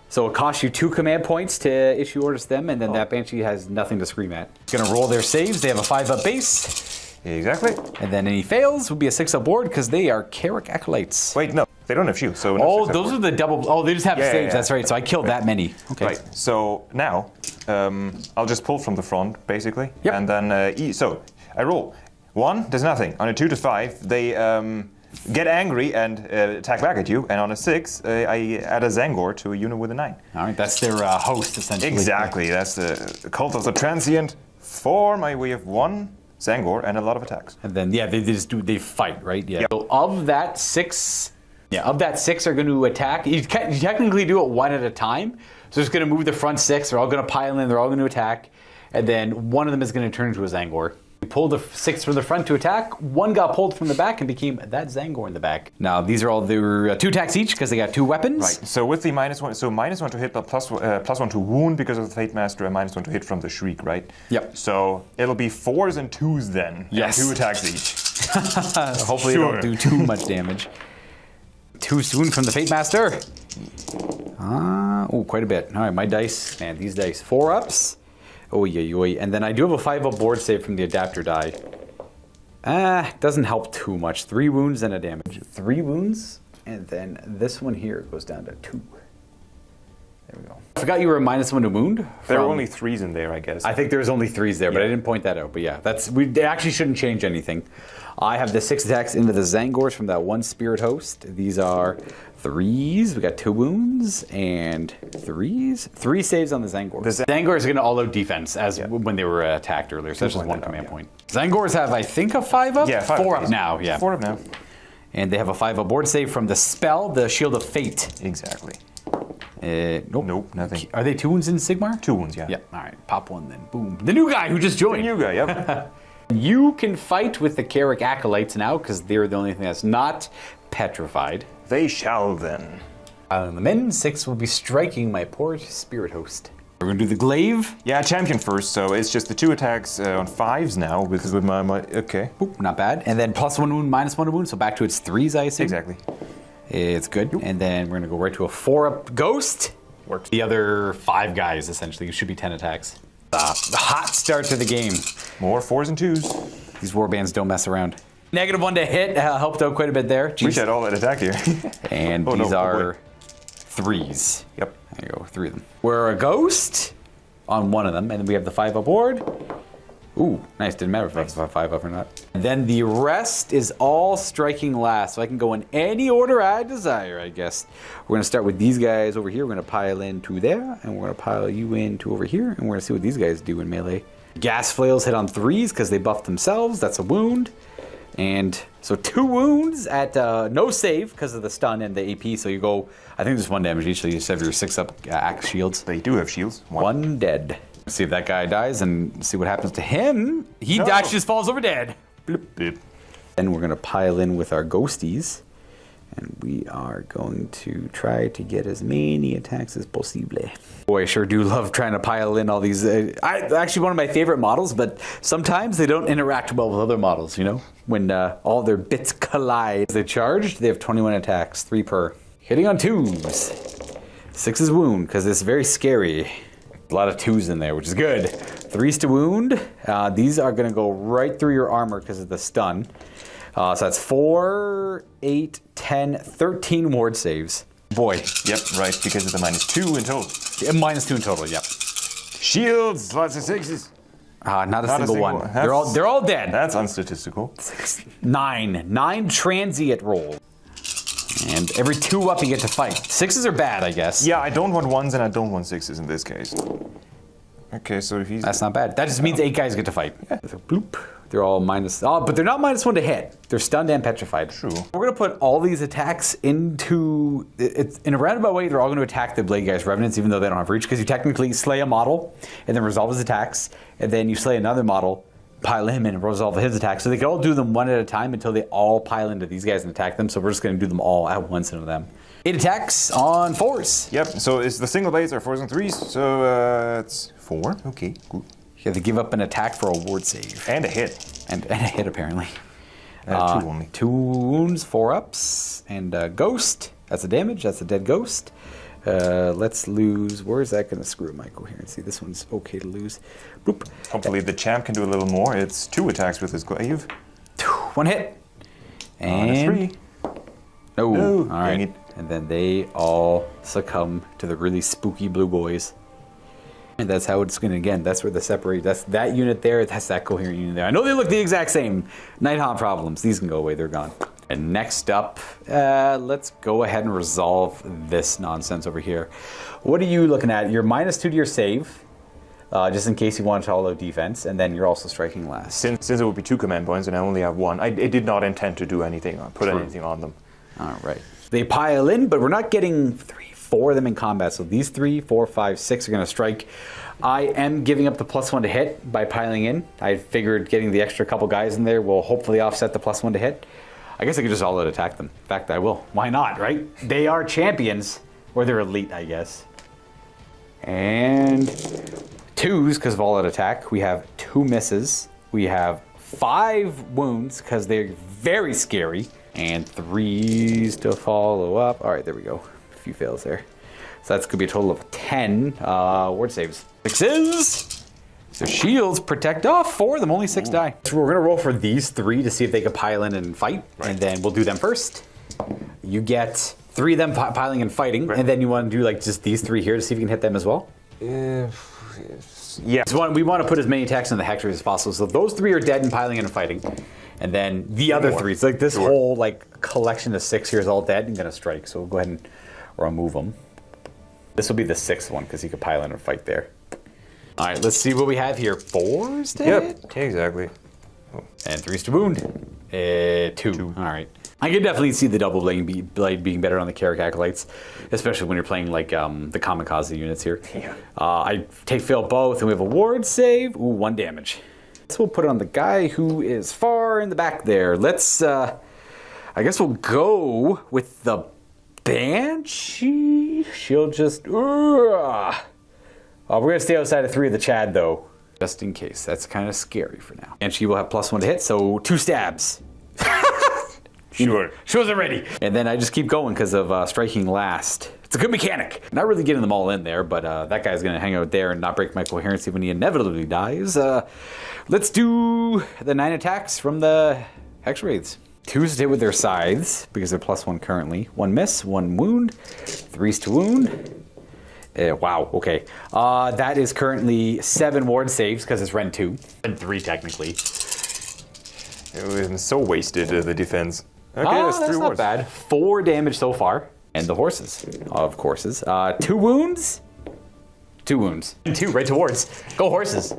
So it costs you 2 command points to issue orders to them, and then that Banshee has nothing to scream at. It's going to roll their saves. They have a 5-up base. Exactly. And then any fails would be a 6-up board because they are Carrick Acolytes. Wait, no. They don't have shields, so... No those are the double... Oh, they just have saves. That's right. So I killed that many. Okay. Right. So now, I'll just pull from the front, basically. Yep. And then, so I roll. 1, there's nothing. On a 2 to 5, they get angry and attack back at you. And on a 6, I add a Zangor to a unit with a 9. All right. That's their host, essentially. Exactly. That's the Cult of the Transient. For my way of 1... Zangor and a lot of attacks. And then they fight, right? Yeah. Yep. So of that 6 are going to attack. You technically do it 1 at a time. So it's going to move the front 6. They're all going to pile in. They're all going to attack. And then one of them is going to turn into a Zangor. You pulled the 6 from the front to attack. 1 got pulled from the back and became that Zangor in the back. Now these are all their 2 attacks each because they got 2 weapons. Right. So with the -1, so -1 to hit, but +1 to wound because of the Fate Master, and -1 to hit from the Shriek, right? Yep. So it'll be 4s and 2s then. Yes. And 2 attacks each. Hopefully they don't do too much damage. Too soon from the Fate Master. Oh, quite a bit. All right, my dice, man, these dice. 4-ups. Oh, yeah. And then I do have a 5-up board save from the adapter die. Doesn't help too much. 3 wounds and a damage. 3 wounds, and then this one here goes down to 2. There we go. I forgot you were a -1 to wound. There were only 3s in there, I guess. I think there's only 3s there, but I didn't point that out. But yeah, they actually shouldn't change anything. I have the 6 attacks into the Zangors from that 1 Spirit Host. These are 3s. We got 2 wounds and 3s. 3 saves on the Zangors. The Zangors are going to all-out defense as when they were attacked earlier. So that's just 1 command point. Zangors have, I think, a 5-up? Yeah, 4-up now. Yeah, 4-up now. And they have a 5-up board save from the spell, the Shield of Fate. Exactly. Nope. Nope, nothing. Are they 2 wounds in Sigmar? 2 wounds, yeah. Yeah. All right, pop 1 then. Boom. The new guy who just joined. The new guy, yep. You can fight with the Carrick Acolytes now because they're the only thing that's not petrified. They shall then. The men 6 will be striking my poor Spirit Host. We're going to do the glaive. Yeah, champion first, so it's just the 2 attacks on 5s now with my okay. Oop, not bad. And then +1 wound, -1 wound, so back to its 3s, I assume. Exactly. It's good. Oop. And then we're going to go right to a 4-up ghost. Works. The other 5 guys, essentially. It should be 10 attacks. The hot start to the game. More 4s and 2s. These warbands don't mess around. -1 to hit helped out quite a bit there. We had all that attack here. And these are 3s. Yep. There you go, 3 of them. We're a ghost on 1 of them, and then we have the 5-up board. Ooh, nice. Didn't matter if I was 5 up or not. And then the rest is all striking last. So I can go in any order I desire, I guess. We're going to start with these guys over here. We're going to pile into there. And we're going to pile you into over here. And we're going to see what these guys do in melee. Gas flails hit on 3s because they buffed themselves. That's a wound. And so 2 wounds at no save because of the stun and the AP. So you go, I think there's 1 damage each. So you just have your 6-up axe shields. They do have shields. 1 dead. See if that guy dies and see what happens to him. He actually just falls over dead. Bloop. Bloop. Then we're going to pile in with our ghosties. And we are going to try to get as many attacks as possible. Boy, I sure do love trying to pile in all these. Actually, one of my favorite models, but sometimes they don't interact well with other models, you know? When all their bits collide. They charged, they have 21 attacks, 3 per. Hitting on 2s. 6 is wound, because it's very scary. A lot of 2s in there, which is good. 3s to wound. These are going to go right through your armor because of the stun. So that's 4, 8, 10, 13 ward saves. Boy. Yep, right, because it's a -2 in total. Yeah, -2 in total, yep. Shields, lots of 6s. Not a single one. That's- They're all dead. That's unstatistical. 9 transient roll. And every 2 up you get to fight. 6s are bad, I guess. Yeah, I don't want 1s and I don't want 6s in this case. Okay, so if he's... That's not bad. That just means 8 guys get to fight. Yeah. So bloop. They're all minus... Oh, but they're not -1 to hit. They're stunned and petrified. True. We're going to put all these attacks into... in a roundabout way, they're all going to attack the Blade Guy's Revenants, even though they don't have reach, because you technically slay a model and then resolve his attacks, and then you slay another model, pile him in and resolve his attacks. So they can all do them one at a time until they all pile into these guys and attack them. So we're just going to do them all at once into them. 8 attacks on 4s. Yep, so it's the single blades are 4s and 3s, so it's 4. Okay, good. You have to give up an attack for a ward save. And a hit. And a hit, apparently. 2 only. 2 wounds, 4 ups, and a ghost. That's a damage. That's a dead ghost. Let's lose. Where is that going to screw my coherency? This one's okay to lose. Boop. Hopefully the champ can do a little more. It's 2 attacks with his glaive. 1 hit. And 3. No. No. All right. And then they all succumb to the really spooky blue boys. And that's how it's going to, again, that's where the separate, that's that unit there, that's that coherent unit there. I know they look the exact same. Nighthaunt problems, these can go away, they're gone. And next up, let's go ahead and resolve this nonsense over here. What are you looking at? You're -2 to your save, just in case you want to follow defense, and then you're also striking last. Since it would be 2 command points and I only have 1, I did not intend to do anything, put anything on them. All right. They pile in, but we're not getting 3, 4 of them in combat. So these 3, 4, 5, 6 are going to strike. I am giving up the +1 to hit by piling in. I figured getting the extra couple guys in there will hopefully offset the +1 to hit. I guess I could just all out attack them. In fact, I will. Why not, right? They are champions. Or they're elite, I guess. And 2s because of all out attack. We have 2 misses. We have 5 wounds because they're very scary. And 3s to follow up. All right, there we go. A few fails there. So that's going to be a total of 10 ward saves. 6s. So shields protect off 4 of them, only 6 die. So we're going to roll for these 3 to see if they can pile in and fight. Right. And then we'll do them first. You get 3 of them piling and fighting. Right. And then you want to do like just these 3 here to see if you can hit them as well. Yeah. So we want to put as many attacks in the Hector as possible. So those 3 are dead and piling in and fighting. And then the other 3, it's like this whole like collection of 6 here is all dead and going to strike. So we'll go ahead and remove them. This will be the 6th one because he could pile in and fight there. All right, let's see what we have here. 4's dead? Yep, exactly. Oh. And 3's to wound. 2. All right. I can definitely see the double blade being better on the Carrick Acolytes, especially when you're playing like the Kamikaze units here. Yeah. I fail both, and we have a ward save. Ooh, 1 damage. So we'll put it on the guy who is far in the back there. Let's, I guess we'll go with the Banshee. She'll just, we're going to stay outside of 3 of the Chad, though, just in case. That's kind of scary for now. And she will have +1 to hit, so 2 stabs. Sure. She wasn't ready. And then I just keep going because of striking last. It's a good mechanic. Not really getting them all in there, but that guy's going to hang out there and not break my coherency when he inevitably dies. Let's do the 9 attacks from the Hex Wraiths. 2's hit with their scythes because they're +1 currently. 1 miss, 1 wound, 3's to wound. Wow, okay. That is currently 7 ward saves because it's Ren 2. And 3 technically. It was so wasted, the defense. Okay, That's 3 not wards. bad. 4 damage so far. And the horses, of courses. 2 wounds. 2 wounds. 2 right towards. Go horses.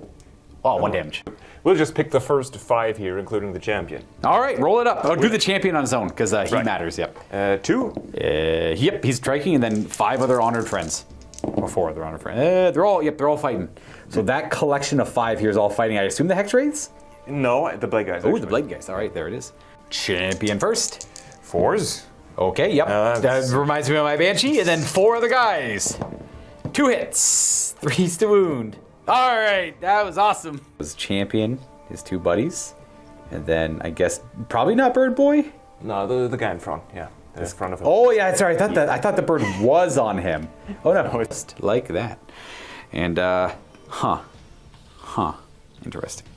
Oh, 1 damage. We'll just pick the first 5 here, including the champion. All right, roll it up. Oh, do the champion on his own because he Right. matters. Yep. 2. Yep, he's striking, and then 5 other honored friends, or 4 other honored friends. They're all fighting. So that collection of 5 here is all fighting. I assume the hex wraiths. No, the blade guys. Oh, actually. the blade guys. All right, there it is. Champion first. 4s. Okay, yep. that's- That reminds me of my banshee, and then 4 other guys. 2 hits, 3 to wound. All right, that was awesome. Was champion, his 2 buddies, and then I guess probably not Bird Boy. No, the guy in front. Yeah, in front of him. Oh yeah, sorry. I thought the bird was on him. Oh no, it's like that. And interesting.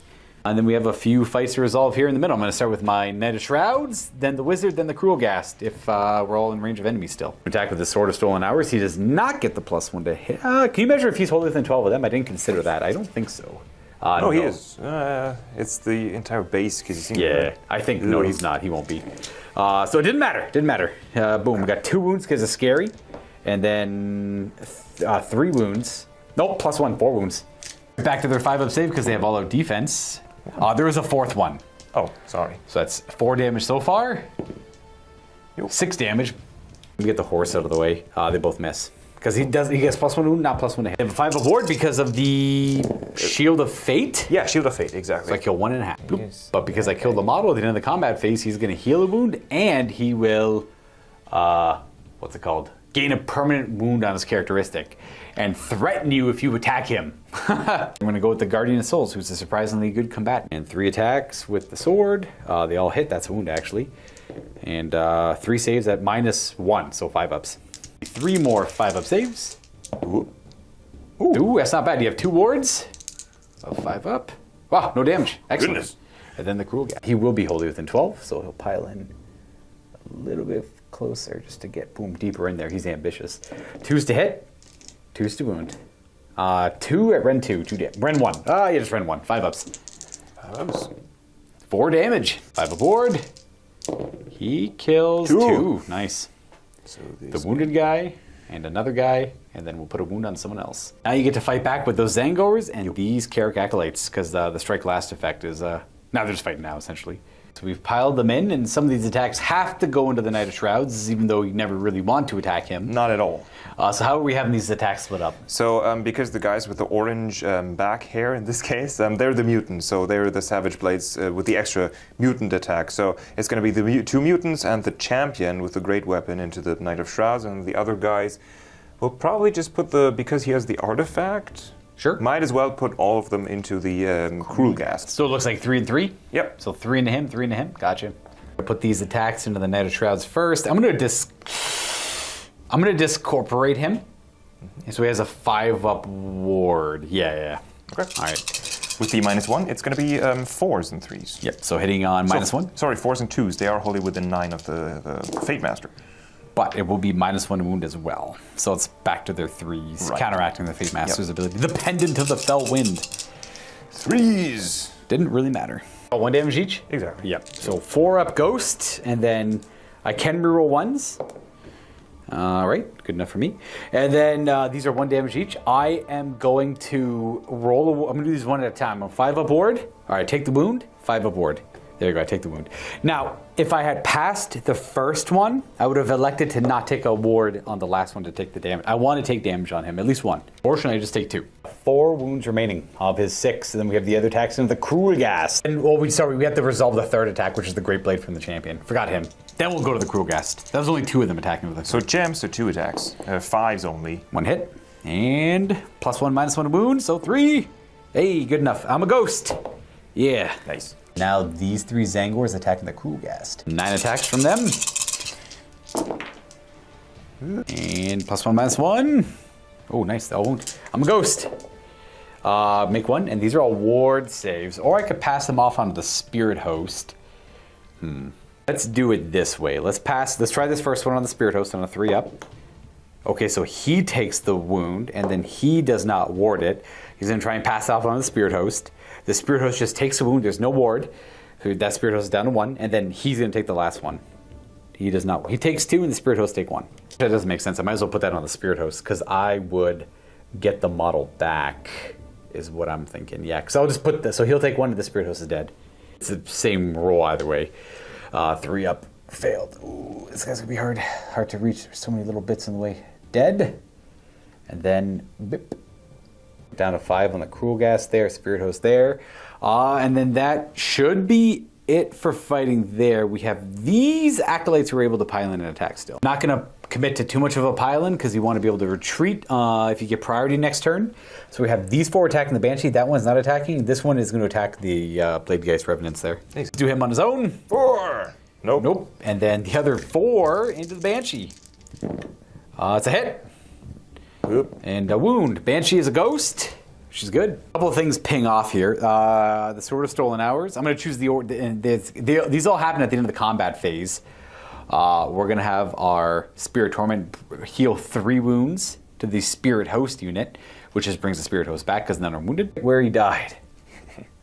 And then we have a few fights to resolve here in the middle. I'm going to start with my Knight of Shrouds, then the Wizard, then the Cruel Ghast, if we're all in range of enemies still. Attack with the Sword of Stolen Hours. He does not get the +1 to hit. Can you measure if he's wholly within 12 of them? I didn't consider that. I don't think so. No, he is. It's the entire base because he's. Yeah, I think no, he's not. He won't be. So it didn't matter. Didn't matter. Boom. We got 2 wounds because it's scary, and then 3 wounds. Nope, +1, 4 wounds. Back to their 5-up save because they have all out defense. There was a 4th one. Oh, sorry. So that's 4 damage so far. 6 damage. Let me get the horse out of the way. They both miss. Because he gets +1 wound, not +1 to hit. They have a 5 aboard because of the Shield of Fate. Yeah, Shield of Fate, exactly. So I kill 1.5. Boop. Yes. But because I killed the model at the end of the combat phase, he's going to heal a wound and he will, what's it called? Gain a permanent wound on his characteristic and threaten you if you attack him. I'm going to go with the Guardian of Souls, who's a surprisingly good combatant. And 3 attacks with the sword. They all hit. That's a wound, actually. And 3 saves at -1, so 5-ups. 3 more 5-up saves. Ooh, that's not bad. You have 2 wards. So 5-up. Wow, no damage. Excellent. Goodness. And then the Cruel Guy. He will be wholly within 12, so he'll pile in a little bit closer just to get boom deeper in there. He's ambitious. 2s to hit, 2s to wound. 2 at Ren 2, 2 damage. Ren 1. Yeah, just Ren 1. 5-ups. 5-ups. 4 damage. 5 aboard. He kills 2. Nice. So The wounded guy and another guy, and then we'll put a wound on someone else. Now you get to fight back with those Zangors and these Carrick Acolytes, because the strike last effect is, now they're just fighting now, essentially. So we've piled them in, and some of these attacks have to go into the Knight of Shrouds, even though you never really want to attack him. Not at all. So how are we having these attacks split up? So because the guys with the orange back hair, in this case, they're the mutants. So they're the Savage Blades with the extra mutant attack. So it's going to be the 2 mutants and the champion with the great weapon into the Knight of Shrouds, and the other guys will probably just put because he has the artifact. Sure. Might as well put all of them into the Cruel Ghast. So it looks like 3 and 3? Yep. So 3 into him, 3 into him. Gotcha. I'll put these attacks into the Knight of Shrouds first. I'm gonna discorporate him. So he has a 5-up ward. Yeah. Okay. All right. With the -1, it's going to be 4s and 3s. Yep. So hitting on -1, Sorry, 4s and 2s. They are wholly within 9 of the Fate Master. but it will be -1 wound as well. So it's back to their 3s, Right. counteracting the Fate Master's ability. The Pendant of the Fell Wind. 3s. Didn't really matter. 1 damage each? Exactly. Yep. So 4-up Ghost, and then I can reroll 1s. All right, good enough for me. And then these are 1 damage each. I am going to roll. I'm going to do these one at a time. I'm 5 aboard. All right, take the wound. 5 aboard. There you go. I take the wound. Now, if I had passed the first one, I would have elected to not take a ward on the last one to take the damage. I want to take damage on him, at least 1. Fortunately, I just take 2. 4 wounds remaining of his 6, and then we have the other attacks into the Cruel Ghast. And we have to resolve the 3rd attack, which is the Great Blade from the champion. Forgot him. Then we'll go to the Cruel Ghast. That was only 2 of them attacking with the So gems, so 2 attacks. 5s only. 1 hit, and +1, -1 wound, so 3. Hey, good enough. I'm a ghost. Yeah. Nice. Now these 3 Zangors attacking the Cruel Ghast. 9 attacks from them. And +1, -1. Oh, nice. That won't. I'm a ghost. Make 1, and these are all ward saves. Or I could pass them off onto the Spirit Host. Let's do it this way. Let's try this first one on the Spirit Host on a 3-up. Okay, so he takes the wound, and then he does not ward it. He's going to try and pass off on the Spirit Host. The Spirit Host just takes the wound. There's no ward. So that Spirit Host is down to 1, and then he's going to take the last one. He does not. He takes 2, and the Spirit Host take 1. That doesn't make sense. I might as well put that on the Spirit Host, because I would get the model back, is what I'm thinking. Yeah, because I'll just put this. So he'll take 1, and the Spirit Host is dead. It's the same roll either way. 3 up. Failed. Ooh, this guy's going to be hard to reach. There's so many little bits in the way. Dead. And then bip. Down to 5 on the Cruel Gas there, Spirit Host there. And then that should be it for fighting there. We have these Acolytes who are able to pile in and attack still. Not going to commit to too much of a pile-in because you want to be able to retreat if you get priority next turn. So we have these 4 attacking the Banshee. That one's not attacking. This one is going to attack the Bladegeist Revenants there. Nice. Do him on his own. 4. Nope. Nope. And then the other 4 into the Banshee. It's a hit. Oop. And a wound. Banshee is a ghost, which is good. A couple of things ping off here. The Sword of Stolen Hours. I'm going to choose these all happen at the end of the combat phase. We're going to have our Spirit Torment heal 3 wounds to the Spirit Host unit, which just brings the Spirit Host back because none are wounded. Where he died.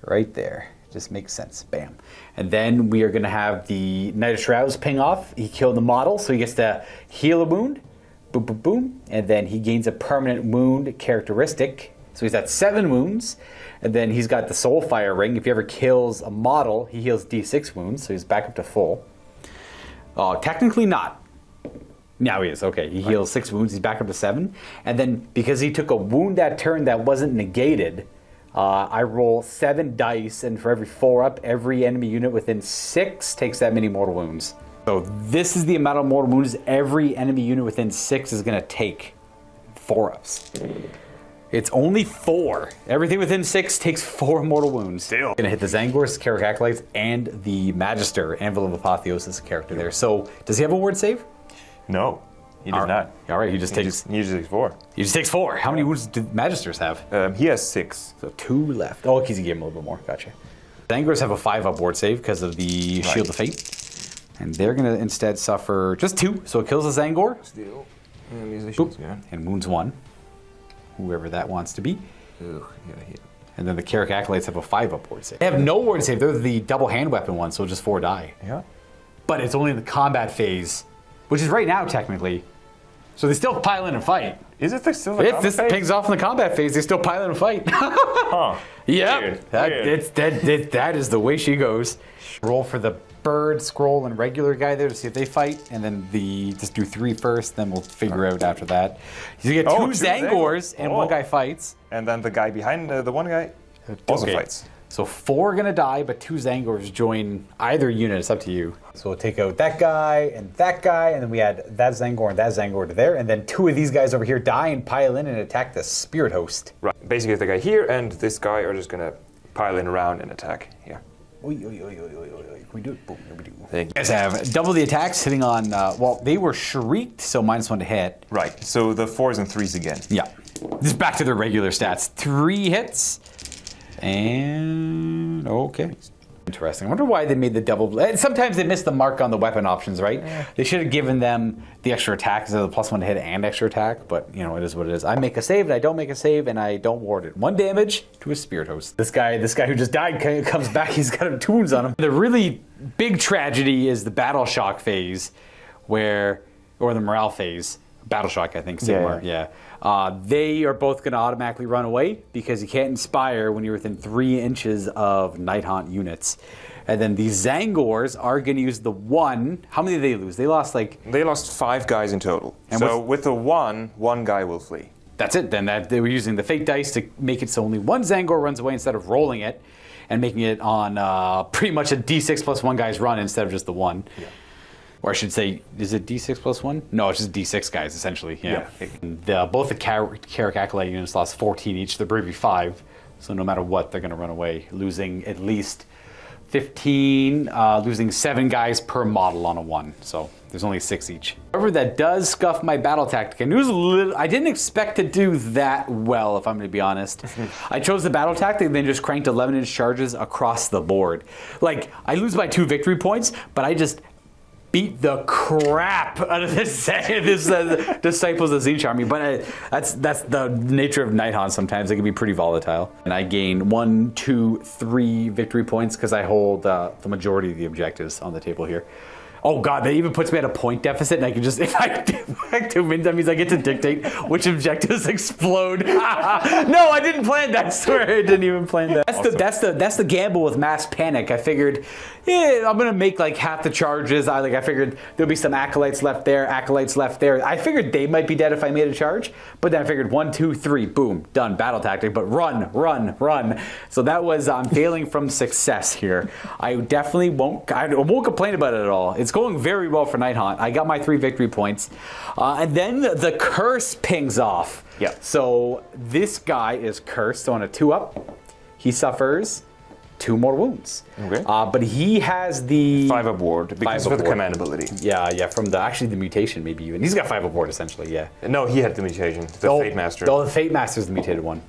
Right there. Just makes sense. Bam. And then we are going to have the Knight of Shrouds ping off. He killed the model, so he gets to heal a wound. Boom, boom, boom. And then he gains a permanent wound characteristic. So he's at 7 wounds. And then he's got the Soulfire Ring. If he ever kills a model, he heals D6 wounds, so he's back up to full. Technically not. Now he is. Okay, he heals 6 wounds. He's back up to 7. And then because he took a wound that turn that wasn't negated, I roll 7 dice, and for every 4 up, every enemy unit within 6 takes that many mortal wounds. So this is the amount of mortal wounds every enemy unit within 6 is going to take. 4 ups. It's only 4. Everything within 6 takes 4 mortal wounds. Still. Gonna hit the Zangors, Carrick Acolytes, and the Magister, Anvil of Apotheosis character there. So does he have a ward save? No, he does not. All right, he just takes 4. He just takes 4. How many wounds do Magisters have? He has 6. So 2 left. Oh, because he gave him a little bit more. Gotcha. Zangors have a 5-up ward save because of the Shield of Fate. And they're going to instead suffer just 2. So it kills the Zangor. Still. And musicians, And wounds 1. Whoever that wants to be. Ugh, yeah, hit. And then the Carrick Acolytes have a 5-up ward save. They have no ward save. They're the double hand weapon ones, so just 4 die. Yeah. But it's only in the combat phase, which is right now technically. So they still pile in and fight. Is it still If this pings off in the combat phase, they still pile in and fight. Huh. Yep. That is the way she goes. Roll for the bird, scroll, and regular guy there to see if they fight, and then just do 3 first, then we'll figure out after that. You get 2 Zangors, and 1 guy fights. And then the guy behind the one guy also fights. So 4 are going to die, but 2 Zangors join either unit. It's up to you. So we'll take out that guy, and then we add that Zangor to there, and then 2 of these guys over here die and pile in and attack the Spirit Host. Right. Basically, the guy here and this guy are just going to pile in around and attack here. We do it. Boom, we do. Thank you. Guys have double the attacks hitting on, they were shrieked, so -1 to hit. Right, so the 4s and 3s again. Yeah. Just back to their regular stats. 3 hits. And okay. Interesting. I wonder why they made the double. Sometimes they miss the mark on the weapon options, right? Yeah. They should have given them the extra attack instead of the +1 to hit and extra attack, but you know, it is what it is. I make a save and I don't make a save and I don't ward it. 1 damage to a Spirit Host. This guy who just died comes back, he's got 2 wounds on him. The really big tragedy is the Battle Shock phase or the Morale phase. Battle Shock, I think, Sigmar, yeah. They are both going to automatically run away because you can't inspire when you're within 3 inches of Nighthaunt units. And then these Zangors are going to use the 1. How many did they lose? They lost They lost 5 guys in total. And so with the 1 guy will flee. That's it. Then they were using the fate dice to make it so only 1 Zangor runs away instead of rolling it and making it on pretty much a D6 plus 1 guy's run instead of just the 1. Yeah. Or I should say, is it D6 plus 1? No, it's just D6 guys, essentially. Yeah. Both the Carrick Acolyte units lost 14 each. The Bravery 5. So no matter what, they're going to run away, losing at least 15, losing 7 guys per model on a 1. So there's only 6 each. However, that does scuff my battle tactic. And I didn't expect to do that well, if I'm going to be honest. I chose the battle tactic and then just cranked 11-inch charges across the board. I lose by 2 victory points, but I just... beat the crap out of this Disciples of Tzeentch army. But that's the nature of Nighthaunt. Sometimes it can be pretty volatile. And I gain 1, 2, 3 victory points because I hold the majority of the objectives on the table here. Oh god, that even puts me at a point deficit, and I can just, if I win, that means I get to dictate which objectives explode. No, I didn't plan that. I swear I didn't even plan that. That's the gamble with mass panic. I figured, I'm gonna make like half the charges. I figured there'll be some acolytes left there. I figured they might be dead if I made a charge, but then I figured 1, 2, 3, boom, done, battle tactic. But run. So that was I'm failing from success here. I definitely won't complain about it at all. It's going very well for Nighthaunt. I got my 3 victory points. And then the curse pings off. Yeah. So this guy is cursed. So on a 2-up, he suffers 2 more wounds. Okay. But he has the 5-up ward because of the command ability. Yeah, from the mutation maybe even. He's got 5-up ward essentially, yeah. No, he had the mutation. The Fate Master. Oh, the Fate Master's the mutated one.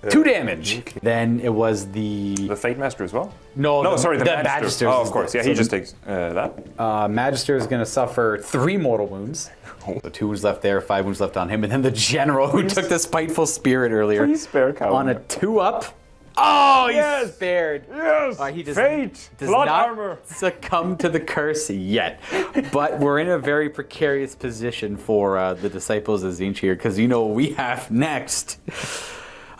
2 damage. Okay. Then it was the Fate Master as well? No, sorry, the Magister. Oh, of course. Yeah, he just takes that. Magister is going to suffer 3 mortal wounds. So 2 wounds left there, 5 wounds left on him, and then the general who took the spiteful spirit earlier. Please spare Calvin. On a 2-up. Oh, he's spared. Yes. He does Plot not armor. succumb to the curse yet. But we're in a very precarious position for the Disciples of Tzeentch here, because you know what we have next.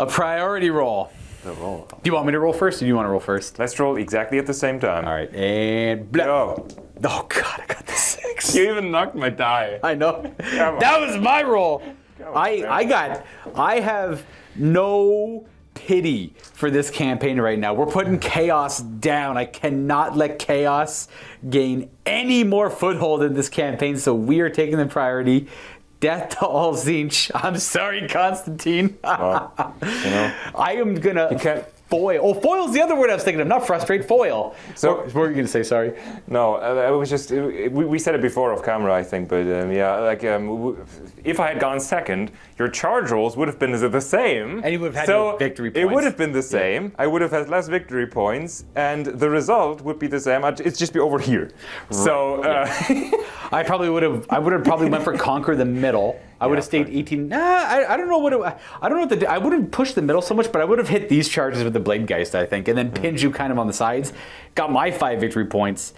A priority roll. The roll. Do you want me to roll first, or do you want to roll first? Let's roll exactly at the same time. All right, and go. Oh God, I got the 6. You even knocked my die. I know. That was my roll. I have no pity for this campaign right now. We're putting chaos down. I cannot let chaos gain any more foothold in this campaign, so we are taking the priority. Death to all Tzeentch. I'm sorry, Constantine. Well, I am gonna foil. Oh, foil's the other word I was thinking of. Not frustrate. Foil. So, what were you gonna say? Sorry. No, I was just. We said it before off camera, I think, but if I had gone second, your charge rolls would have been the same, and you would have had no victory points. It would have been the same. Yeah. I would have had less victory points, and the result would be the same. It's just be over here. Right. So I probably would have. I would have probably went for conquer the middle. I would have stayed 18. I don't know what. I don't know what I wouldn't push the middle so much, but I would have hit these charges with the Bladegeist, I think, and then pinned you kind of on the sides. Got my 5 victory points.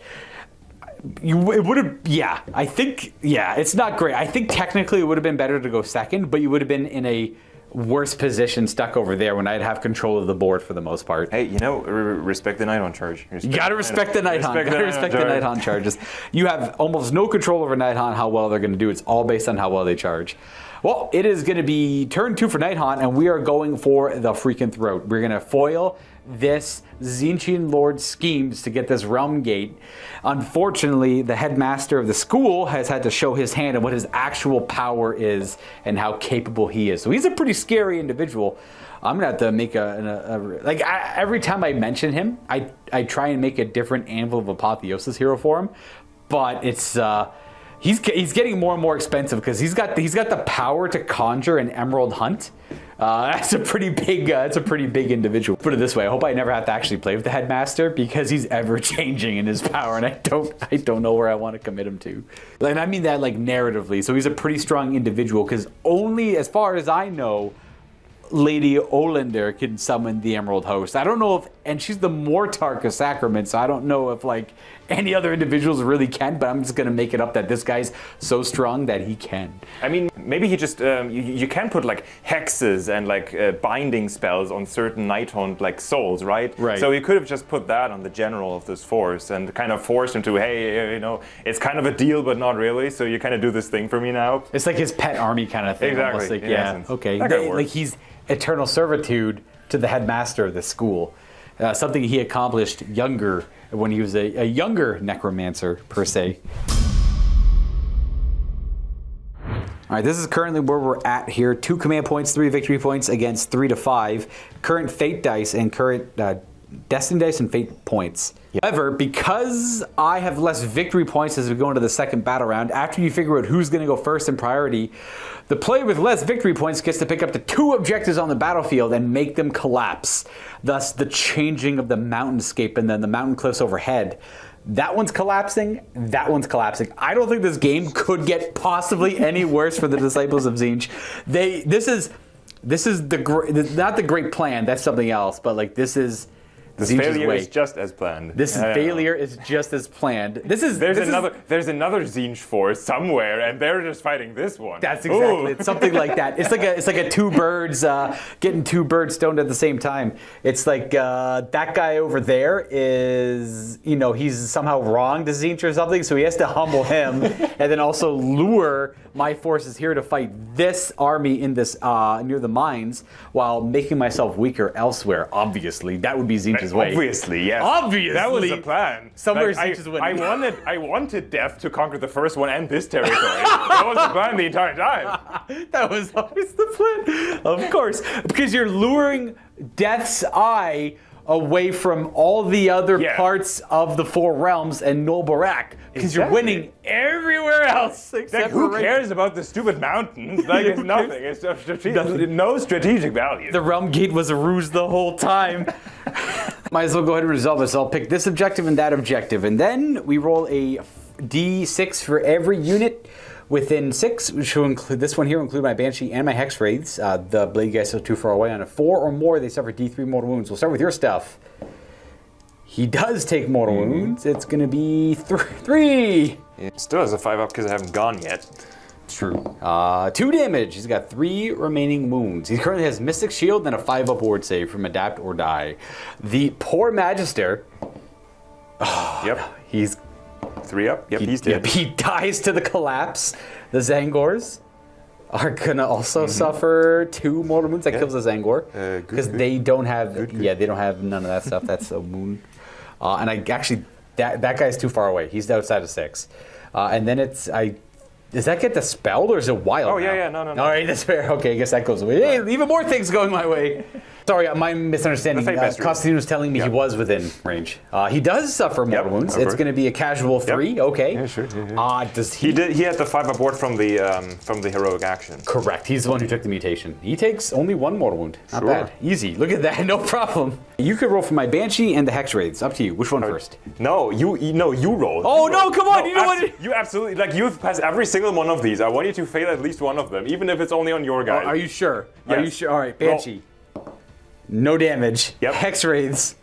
It would have. Yeah, I think. Yeah, it's not great. I think technically it would have been better to go second, but you would have been in a worse position stuck over there when I'd have control of the board for the most part. Hey, respect the Nighthaunt charge. You gotta respect the Nighthaunt. Gotta respect the Nighthaunt charges. You have almost no control over Nighthaunt, how well they're going to do. It's all based on how well they charge. Well, it is going to be turn 2 for Nighthaunt, and we are going for the freaking throat. We're going to foil this Tzeentchian Lord's schemes to get this realm gate. Unfortunately, the headmaster of the school has had to show his hand on what his actual power is and how capable he is. So he's a pretty scary individual. I'm gonna have to make every time I mention him, I try and make a different Anvil of Apotheosis hero for him, but it's he's getting more and more expensive because he's got the power to conjure an Emerald Hunt. That's a pretty big individual. Put it this way, I hope I never have to actually play with the headmaster because he's ever changing in his power, and I don't know where I want to commit him to. And I mean that like narratively. So he's a pretty strong individual because only, as far as I know, Lady Olander can summon the Emerald Host. I don't know if, and she's the Mortarch of Sacrament, so I don't know if like any other individuals really can, but I'm just gonna make it up that this guy's so strong that he can. I mean, maybe he just, you can put like hexes and like binding spells on certain Nighthaunt like souls, right? Right. So you could have just put that on the general of this force and kind of forced him to, hey, it's kind of a deal, but not really, so you kind of do this thing for me now. It's like his pet army kind of thing. Exactly, almost like, in yeah, essence. okay. Like he's eternal servitude to the headmaster of the school. Something he accomplished younger, when he was a younger necromancer, per se. All right, this is currently where we're at here. 2 command points, 3 victory points against 3 to 5. Current fate dice and current destiny dice and fate points. However, because I have less victory points as we go into the second battle round, after you figure out who's going to go first in priority, the player with less victory points gets to pick up to 2 objectives on the battlefield and make them collapse. Thus, the changing of the mountainscape and then the mountain cliffs overhead That one's collapsing. That one's collapsing. I don't think this game could get possibly any worse for the Disciples of Tzeentch. This is not the great plan. That's something else. But like this is. This Tzeentch's failure way. is just as planned. This failure is just as planned. There's another Tzeentch force somewhere, and they're just fighting this one. That's exactly. It's something like that. It's like a two birds getting two birds stoned at the same time. It's like that guy over there is, he's somehow wrong to Tzeentch or something, so he has to humble him, and then also lure my forces here to fight this army in this near the mines, while making myself weaker elsewhere. Obviously, that would be Tzeentch's way. Obviously, yes. Obviously, that was the plan. Somewhere Tzeentch is winning. I wanted Death to conquer the first one and this territory. That was the plan the entire time. That was always the plan, of course, because you're luring Death's Eye away from all the other parts of the Four Realms and Nolbarak, because you're winning everywhere else except who for cares about the stupid mountains? Like, it's nothing. It's no strategic value. The Realm Gate was a ruse the whole time. Might as well go ahead and resolve this. I'll pick this objective and that objective, and then we roll a d6 for every unit within 6, which will include this one here, will include my Banshee and my Hex Wraiths. The Blade guys are too far away. On a 4 or more, they suffer D3 mortal wounds. We'll start with your stuff. He does take mortal wounds. It's going to be 3. It still has a 5 up because I haven't gone yet. True. 2 damage. He's got 3 remaining wounds. He currently has Mystic Shield and a 5-up ward save from Adapt or Die. The poor Magister. Yep. He's 3 up? Yep, he's dead. Yep, he dies to the collapse. The Zangors are gonna also suffer 2 mortal wounds. That kills the Zangor because they don't have. They don't have none of that stuff. That's a wound. And I actually that guy's too far away. He's outside of 6. And then does that get dispelled or is it wild? Oh, now? yeah, no. All right, that's fair. Okay, I guess that goes away. Hey, even more things going my way. Sorry, my misunderstanding. Constantine was telling me he was within range. He does suffer mortal wounds. It's going to be a casual 3. Okay. Yeah, sure. Does he? He had the 5-up ward from the heroic action. Correct. He's the one who took the mutation. He takes only 1 mortal wound. Not bad. Easy. Look at that. No problem. You could roll for my Banshee and the Hex Wraiths. Up to you. Which one first? No, you roll. Oh no! Come on. You know what? You absolutely you've passed every single one of these. I want you to fail at least one of them, even if it's only on your guy. Are you sure? Yes. Are you sure? All right, Banshee. No damage. Yep. Hex Wraiths.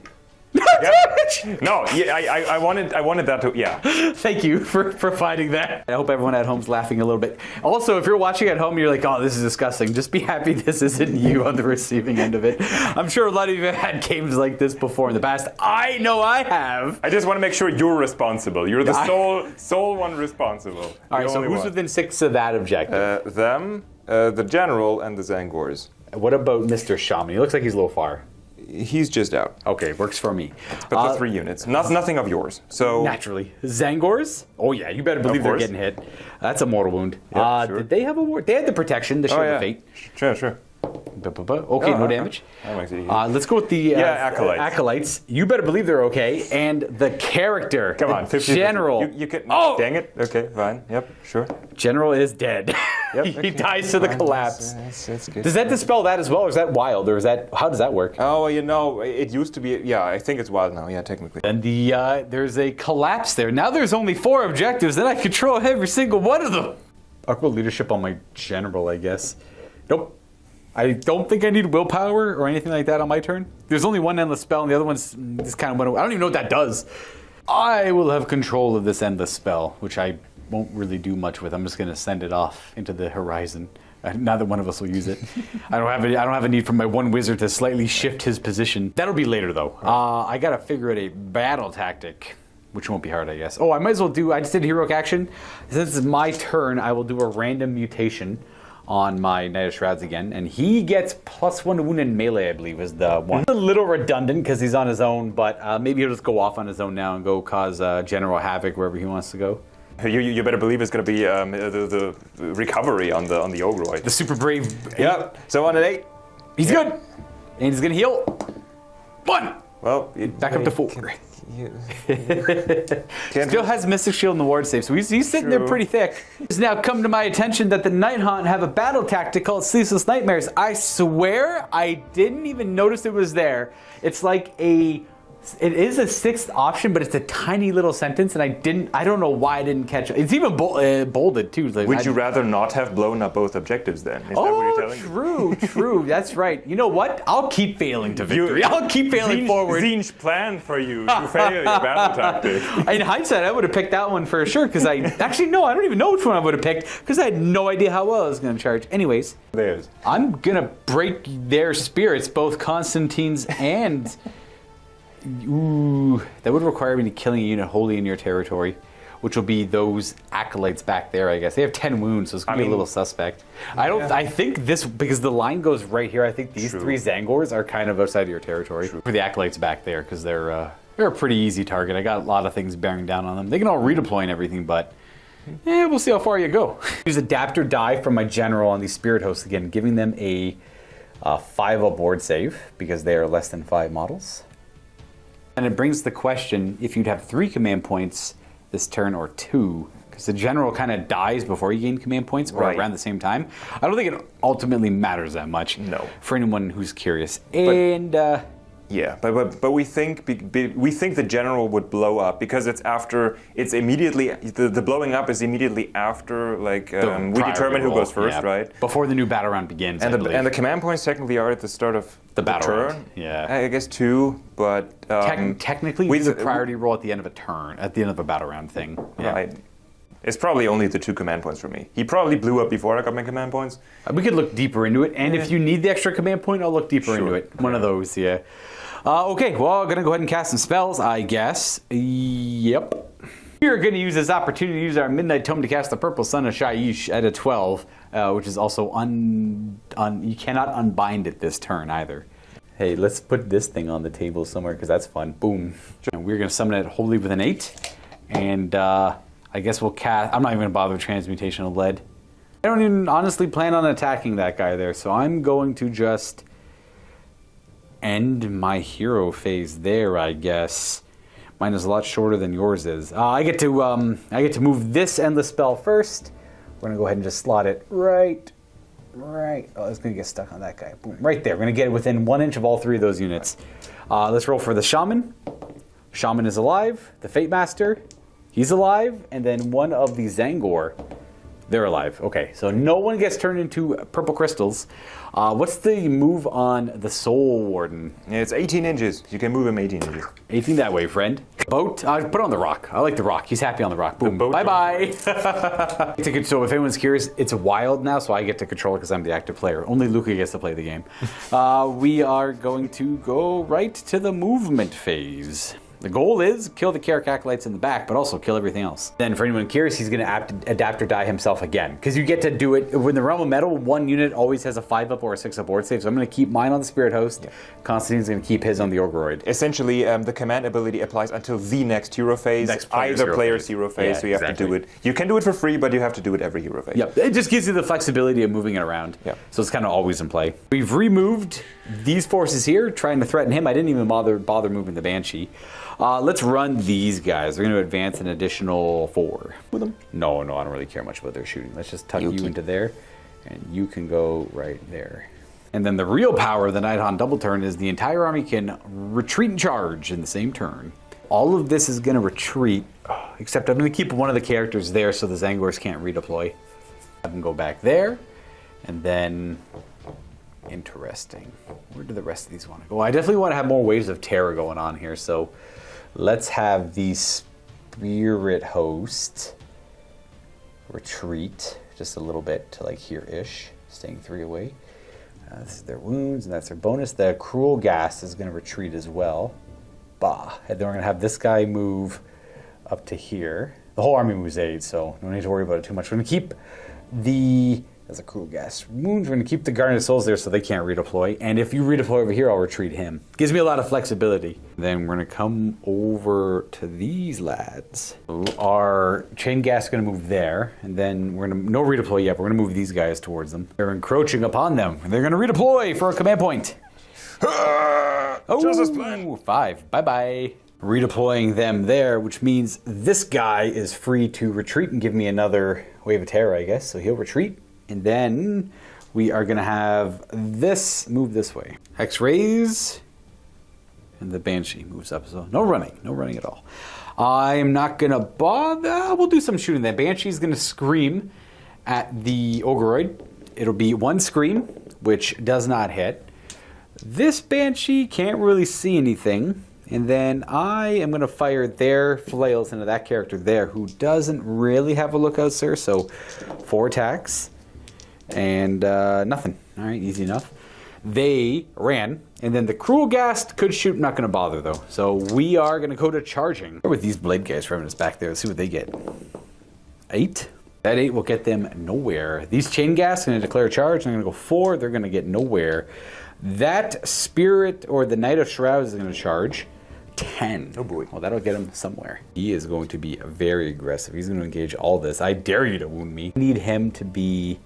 No damage. No, I wanted that to. Yeah. Thank you for providing that. I hope everyone at home's laughing a little bit. Also, if you're watching at home and you're like, "Oh, this is disgusting," just be happy this isn't you on the receiving end of it. I'm sure a lot of you have had games like this before in the past. I know I have. I just want to make sure you're responsible. You're the sole one responsible. All right. So who's within 6 of that objective? The general and the Zangors. What about Mr. Shaman? He looks like he's a little far. He's just out. Okay, works for me. But the 3 units. Nothing of yours. So naturally. Zangors? Oh yeah, you better believe they're getting hit. That's a mortal wound. Yep, sure. Did they have a ward? They had the protection, the Shield of Fate. Sure. Okay, no damage. Let's go with the acolytes. Acolytes. You better believe they're okay. And the character. Come on, 50, General. 50. You can. Oh! Dang it. Okay, fine. Yep, sure. General is dead. Yep, he dies to the collapse. That's good. Does that dispel that as well, or is that wild, or is that how does that work? Oh, it used to be. Yeah, I think it's wild now. Yeah, technically. And there's a collapse there. Now there's only 4 objectives, and I control every single one of them. I'll go leadership on my general, I guess. Nope. I don't think I need willpower or anything like that on my turn. There's only one endless spell, and the other one's just kind of went away. I don't even know what that does. I will have control of this endless spell, which I won't really do much with. I'm just going to send it off into the horizon. Neither one of us will use it. I don't have a need for my one wizard to slightly shift his position. That'll be later, though. I got to figure out a battle tactic, which won't be hard, I guess. Oh, I might as well do. I just did heroic action. Since it's my turn, I will do a random mutation on my Knight of Shrouds again, and he gets +1 to wound in melee, I believe, is the one. A little redundant because he's on his own, but maybe he'll just go off on his own now and go cause general havoc wherever he wants to go. You better believe it's going to be the recovery on the Ogroid. The super brave. Yep. So on an 8, he's good, and he's gonna heal. 1. Well, back up to 4. Still has Mystic Shield in the ward save, so he's sitting there pretty thick. It's now come to my attention that the Nighthaunt have a battle tactic called Sleepless Nightmares. I swear I didn't even notice it was there. It's like a It is a 6th option, but it's a tiny little sentence, and I don't know why I didn't catch it. It's even bolded too. Like, Would you rather not have blown up both objectives then? Is that what you're telling me? True. That's right. You know what? I'll keep failing to victory. I'll keep failing forward. Tzeentch planned for you to fail your battle tactic. In hindsight, I would have picked that one for sure, because I don't even know which one I would have picked, because I had no idea how well I was going to charge. Anyways, I'm going to break their spirits, both Constantine's and... Ooh, that would require me to killing a unit wholly in your territory, which will be those acolytes back there, I guess. They have 10 wounds, so it's going to be a little suspect. I think this, because the line goes right here, I think these 3 Zangors are kind of outside of your territory. For the acolytes back there, because they're a pretty easy target. I got a lot of things bearing down on them. They can all redeploy and everything, but we'll see how far you go. Use adapter die from my general on these spirit hosts again, giving them a 5 board save, because they are less than 5 models. And it brings the question if you'd have 3 command points this turn or 2, because the general kind of dies before you gain command points or around the same time. I don't think it ultimately matters that much. No. For anyone who's curious. But we think the general would blow up because it's immediately the blowing up is immediately after we determine who goes first, right? Before the new battle round begins. And the command points technically are at the start of the battle turn. Round. Yeah. I guess 2, but technically it's a priority roll at the end of a turn, at the end of a battle round thing. Yeah. Right. It's probably only the 2 command points for me. He probably blew up before I got my command points. We could look deeper into it, and if you need the extra command point, I'll look deeper into it. One of those, yeah. Okay, well, I'm going to go ahead and cast some spells, I guess. Yep. We're going to use this opportunity to use our Midnight Tome to cast the Purple Sun of Shaiish at a 12, which is also you cannot unbind it this turn either. Hey, let's put this thing on the table somewhere, because that's fun. Boom. And we're going to summon it wholly with an 8, and I guess we'll cast... I'm not even going to bother with Transmutation of Lead. I don't even honestly plan on attacking that guy there, so I'm going to just... end my hero phase there, I guess. Mine is a lot shorter than yours is. I get to move this endless spell first. We're gonna go ahead and just slot it right. Oh, it's gonna get stuck on that guy. Boom, right there. We're gonna get it within 1 inch of all 3 of those units. Let's roll for the shaman. Shaman is alive. The Fate Master, he's alive, and then one of the Zangor. They're alive. Okay, so no one gets turned into purple crystals. What's the move on the Soul Warden? It's 18 inches. You can move him 18 inches. 18 that way, friend. Boat? Put it on the rock. I like the rock. He's happy on the rock. Boom. Bye-bye. So if anyone's curious, it's wild now, so I get to control it because I'm the active player. Only Luka gets to play the game. We are going to go right to the movement phase. The goal is kill the Carrick Acolytes in the back, but also kill everything else. Then for anyone curious, he's going to adapt or die himself again. Because you get to do it, when the Realm of Metal, 1 unit always has a 5-up or a 6-up board save. So I'm going to keep mine on the Spirit Host. Yeah. Constantine's going to keep his on the Orgoroid. Essentially, the command ability applies until the next hero phase. Either player's hero phase, yeah, so you have to do it. You can do it for free, but you have to do it every hero phase. Yeah, it just gives you the flexibility of moving it around. Yeah. So it's kind of always in play. We've removed these forces here, trying to threaten him. I didn't even bother moving the Banshee. Let's run these guys. They're going to advance an additional 4 with them. No, I don't really care much about their shooting. Let's just tuck you into there, and you can go right there. And then the real power of the Nighthaunt double turn is the entire army can retreat and charge in the same turn. All of this is going to retreat, except I'm going to keep one of the characters there so the Zangors can't redeploy. I can go back there, and then... Interesting. Where do the rest of these want to go? I definitely want to have more waves of terror going on here, so let's have the Spirit Host retreat just a little bit to like here-ish, staying 3 away. This is their wounds, and that's their bonus. The Cruel Gas is going to retreat as well. Bah. And then we're going to have this guy move up to here. The whole army moves 8, so no need to worry about it too much. We're going to keep the... That's a Cruel Gas wounds. We're going to keep the Guardian of Souls there so they can't redeploy. And if you redeploy over here, I'll retreat him. Gives me a lot of flexibility. Then we're going to come over to these lads. So our Chain Gas is going to move there. And then we're going to, no redeploy yet, but we're going to move these guys towards them. They're encroaching upon them. And they're going to redeploy for a command point. Just as planned. 5. Bye-bye. Redeploying them there, which means this guy is free to retreat and give me another wave of terror, I guess. So he'll retreat. And then we are going to have this move this way. Hex Raise. And the Banshee moves up as well. No running at all. I'm not going to bother. We'll do some shooting. The Banshee's going to scream at the Ogreoid. It'll be one scream, which does not hit. This Banshee can't really see anything. And then I am going to fire their flails into that character there who doesn't really have a lookout, sir. So 4 attacks and nothing. All right, easy enough. They ran, and then the Cruel Ghast could shoot. Not going to bother, though. So we are going to go to charging. With these Blade Guys running us back there, let's see what they get. 8. That 8 will get them nowhere. These Chain Ghasts are going to declare a charge. I'm going to go 4. They're going to get nowhere. That Spirit or the Knight of Shrouds is going to charge. 10. Oh boy. Well, that'll get him somewhere. He is going to be very aggressive. He's going to engage all this. I dare you to wound me. I need him to be...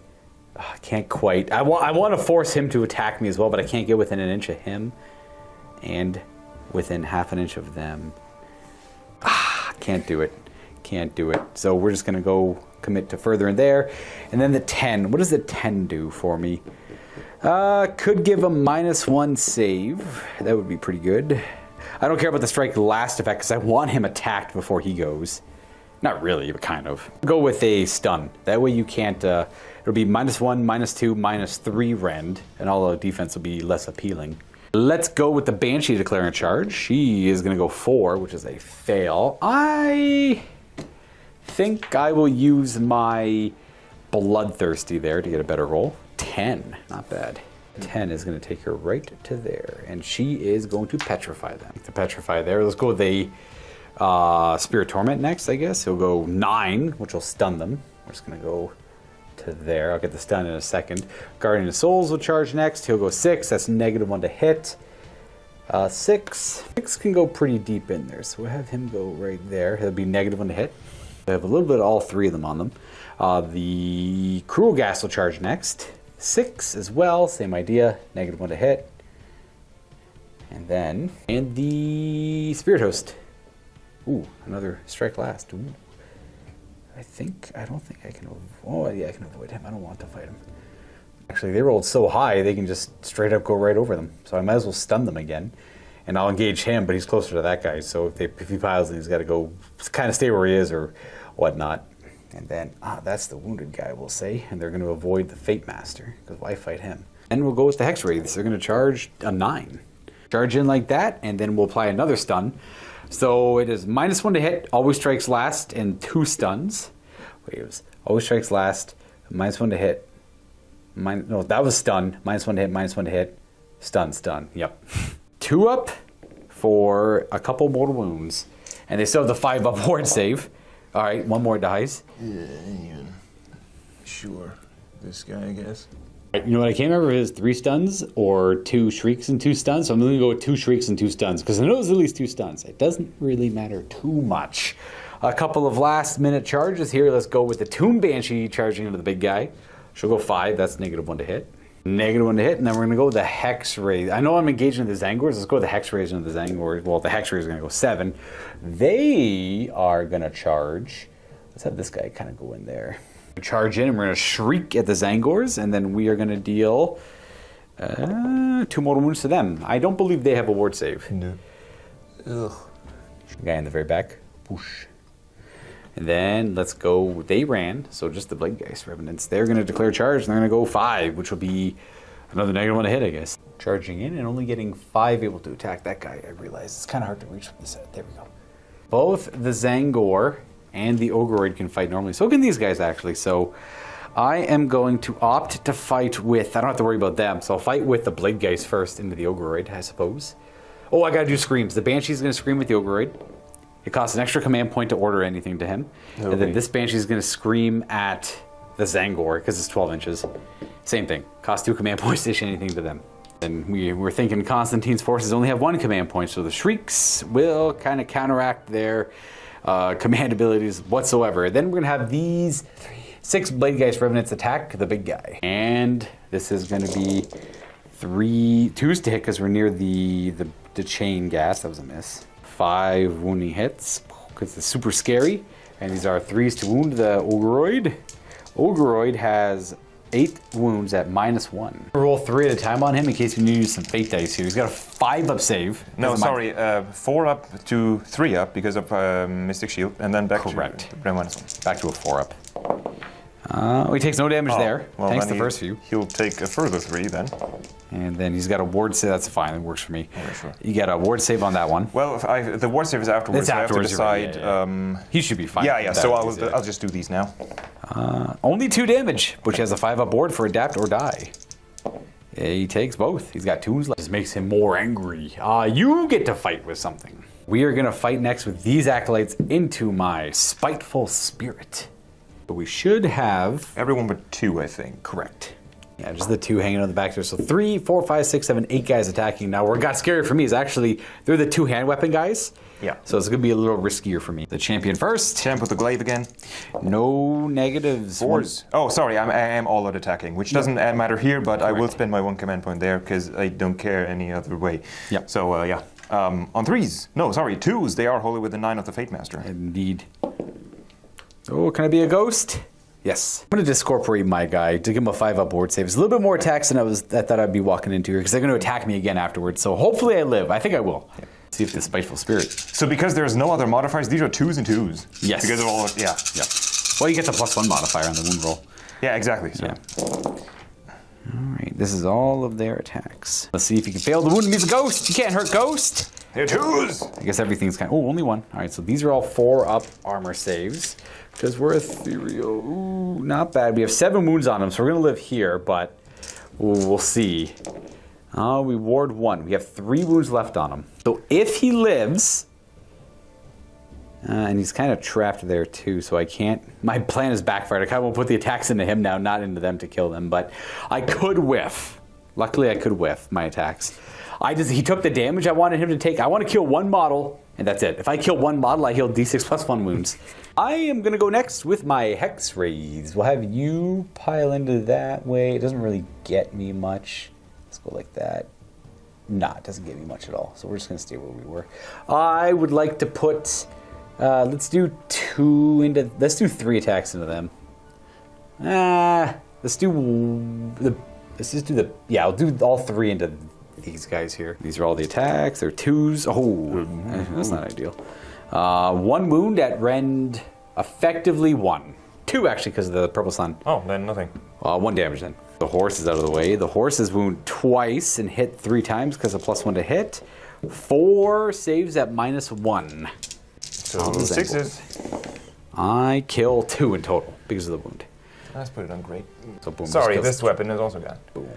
I can't quite. I want to force him to attack me as well, but I can't get within an inch of him and within half an inch of them. Can't do it. Can't do it. So we're just going to go commit to further in there. And then the 10. What does the 10 do for me? Could give a -1 save. That would be pretty good. I don't care about the strike last effect because I want him attacked before he goes. Not really, but kind of. Go with a stun. That way you can't... it'll be -1, -2, -3 rend, and all the defense will be less appealing. Let's go with the Banshee declaring a charge. She is going to go 4, which is a fail. I think I will use my Bloodthirsty there to get a better roll. 10, not bad. 10 is going to take her right to there, and she is going to petrify them. To petrify there, let's go with a Spirit Torment next, I guess. He'll go 9, which will stun them. We're just going to go to there. I'll get the stun in a second. Guardian of Souls will charge next. He'll go 6. That's -1 to hit. 6. 6 can go pretty deep in there, so we'll have him go right there. He'll be -1 to hit. I have a little bit of all 3 of them on them. The Cruel Ghast will charge next. 6 as well. Same idea. -1 to hit. And then... And the Spirit Host. Ooh, another strike last. Ooh. I don't think I can... Oh, yeah, I can avoid him. I don't want to fight him. Actually, they rolled so high, they can just straight up go right over them. So I might as well stun them again. And I'll engage him, but he's closer to that guy. So if he piles in, he's got to go kind of stay where he is or whatnot. And then, that's the wounded guy, we'll say. And they're going to avoid the Fate Master, because why fight him? And we'll go with the Hex Wraiths. They're going to charge a 9. Charge in like that, and then we'll apply another stun. So it is -1 to hit, always strikes last, and 2 stuns. Wait, it was always strikes last, -1 to hit. No, that was stun. -1 to hit, -1 to hit. Stun. Yep. 2 up for a couple mortal wounds. And they still have the 5 up ward save. All right, 1 more dies. Yeah, sure. This guy, I guess. You know what? I can't remember if it was 3 stuns or 2 shrieks and 2 stuns. So I'm going to go with 2 shrieks and 2 stuns because I know it was at least 2 stuns. It doesn't really matter too much. A couple of last-minute charges here. Let's go with the Tomb Banshee charging into the big guy. She'll go 5. That's -1 to hit. -1 to hit, and then we're going to go with the Hex Wraith. I know I'm engaging the Zangors. Let's go with the Hex Wraith into the Zangors. Well, the Hex Wraith is going to go 7. They are going to charge. Let's have this guy kind of go in there. Charge in, and we're going to shriek at the Zangors, and then we are going to deal 2 mortal wounds to them. I don't believe they have a ward save. No. Ugh. Guy in the very back. Whoosh. And then let's go. They ran, so just the Blade Geist Revenants. They're going to declare charge, and they're going to go 5, which will be another -1 to hit, I guess. Charging in and only getting 5 able to attack that guy. I realize it's kind of hard to reach from the side. There we go. Both the Zangor and the Ogreoid can fight normally. So can these guys, actually. So I am going to opt to fight with... I don't have to worry about them. So I'll fight with the Blade Geist first into the Ogreoid, I suppose. Oh, I got to do screams. The Banshee's going to scream with the Ogreoid. It costs an extra command point to order anything to him. Okay. And then this Banshee is going to scream at the Zangor because it's 12 inches. Same thing. Costs 2 command points to issue anything to them. And we're thinking Constantine's forces only have 1 command point, so the Shrieks will kind of counteract their command abilities whatsoever. Then we're going to have these 6 Blade Geist Revenants attack the big guy. And this is going to be 3 2s to hit because we're near the chain gas. That was a miss. 5 wounding hits because it's super scary. And these are 3s to wound the Ogreoid. Ogreoid has 8 wounds at -1. Roll 3 at a time on him in case we need to use some fate dice here. He's got a 5-up save. No, sorry, 4 up to 3 up because of Mystic Shield, and then back Correct. to -1. Back to a 4-up. He takes no damage there. Well, Thanks then the first few. He'll take a further 3 then. And then he's got a ward save. That's fine. That works for me. Okay, sure. You got a ward save on that one. Well, the ward save is afterwards. It's afterwards, So I have to you're right, decide. He should be fine. Yeah, with so that. I'll just do these now. Only 2 damage, which has a 5-up board for adapt or die. Yeah, he takes both. He's got 2 wounds left. This makes him more angry. You get to fight with something. We are going to fight next with these acolytes into my spiteful spirit. But we should have... Everyone but 2, I think. Correct. Yeah, just the 2 hanging on the back there. So 3, 4, 5, 6, 7, 8 guys attacking. Now, what got scary for me is actually they're the 2 hand weapon guys. Yeah. So it's going to be a little riskier for me. The champion first. Champ with the glaive again. No negatives. 4s. Oh, sorry, I am all out attacking, which doesn't matter here, but I will spend my 1 command point there because I don't care any other way. Yep. So, yeah. On 3s. No, sorry, 2s. They are holy with the 9 of the Fate Master. Indeed. Oh, can I be a ghost? Yes. I'm going to discorporate my guy to give him a 5-up board save. It's a little bit more attacks than I thought I'd be walking into here because they're going to attack me again afterwards. So hopefully I live. I think I will. Yeah. See if the spiteful spirit. So because there's no other modifiers, these are 2s and 2s. Yes. Because of all, yeah. Yep. Well, you get the +1 modifier on the wound roll. Yeah, exactly. So. Yeah. All right. This is all of their attacks. Let's see if you can fail the wound. He's a ghost. You can't hurt ghost. They're 2s. I guess everything's kind of... Oh, only 1. All right. So these are all 4-up armor saves. Because we're ethereal. Ooh, not bad. We have 7 wounds on him, so we're going to live here, but we'll see. We ward 1. We have 3 wounds left on him. So if he lives, and he's kind of trapped there too, so I can't... My plan is backfired. I kind of want to put the attacks into him now, not into them to kill them, but I could whiff. Luckily, I could whiff my attacks. He took the damage I wanted him to take. I want to kill 1 model, and that's it. If I kill 1 model, I heal D6 plus 1 wounds. I am going to go next with my Hex Wraiths. We'll have you pile into that way. It doesn't really get me much. Let's go like that. Nah, it doesn't get me much at all. So we're just going to stay where we were. I would like to put... let's do 3 attacks into them. Let's just do the... Yeah, I'll do all 3 into these guys here. These are all the attacks. They're 2s. Oh, that's not ideal. 1 wound at rend, effectively 1. 2 actually because of the purple sun. Oh, then nothing. 1 damage then. The horse is out of the way. The horse is wound twice and hit 3 times because of +1 to hit. 4 saves at -1. So 6s. I kill 2 in total because of the wound. Let's put it on great. So boom. Sorry, just kills- this weapon is also gone. Boom.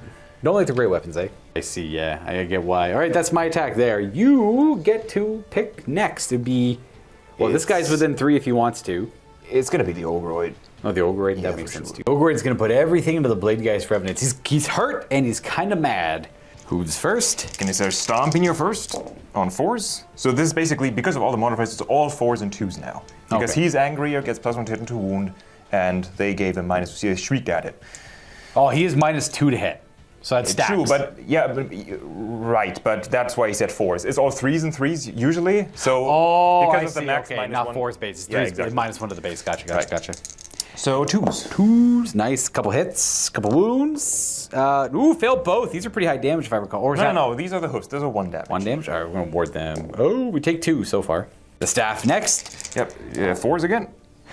Don't like the great weapons, eh? I see, yeah. I get why. All right, that's my attack there. You get to pick next to be... Well, this guy's within 3 if he wants to. It's going to be the Ogroid. Oh, the Ogroid? Yeah, That makes for sense sure. too. Ogroid's going to put everything into the Blade Guy's Revenant. He's hurt and he's kind of mad. Who's first? Can you start stomping your first on 4s? So this is basically, because of all the modifiers, it's all 4s and 2s now. Because Okay. he's angrier, gets +1 to hit and to wound, and they gave him -2. So they shrieked at it. Oh, he is -2 to hit. So that's stacks. True, but yeah, right. But that's why he said 4s. It's all 3s and 3s usually. So I of the see. max Okay, not 4's base. It's 3's Yeah, exactly. -1 to the base. Gotcha. Right. Gotcha. So 2s. 2s. Nice. Couple hits. Couple wounds. Failed both. These are pretty high damage if I recall. Or is that No. These are the hoofs. Those are 1 damage. 1 damage? All right, we're going to ward them. Oh, we take 2 so far. The staff next. Yep. 4s again.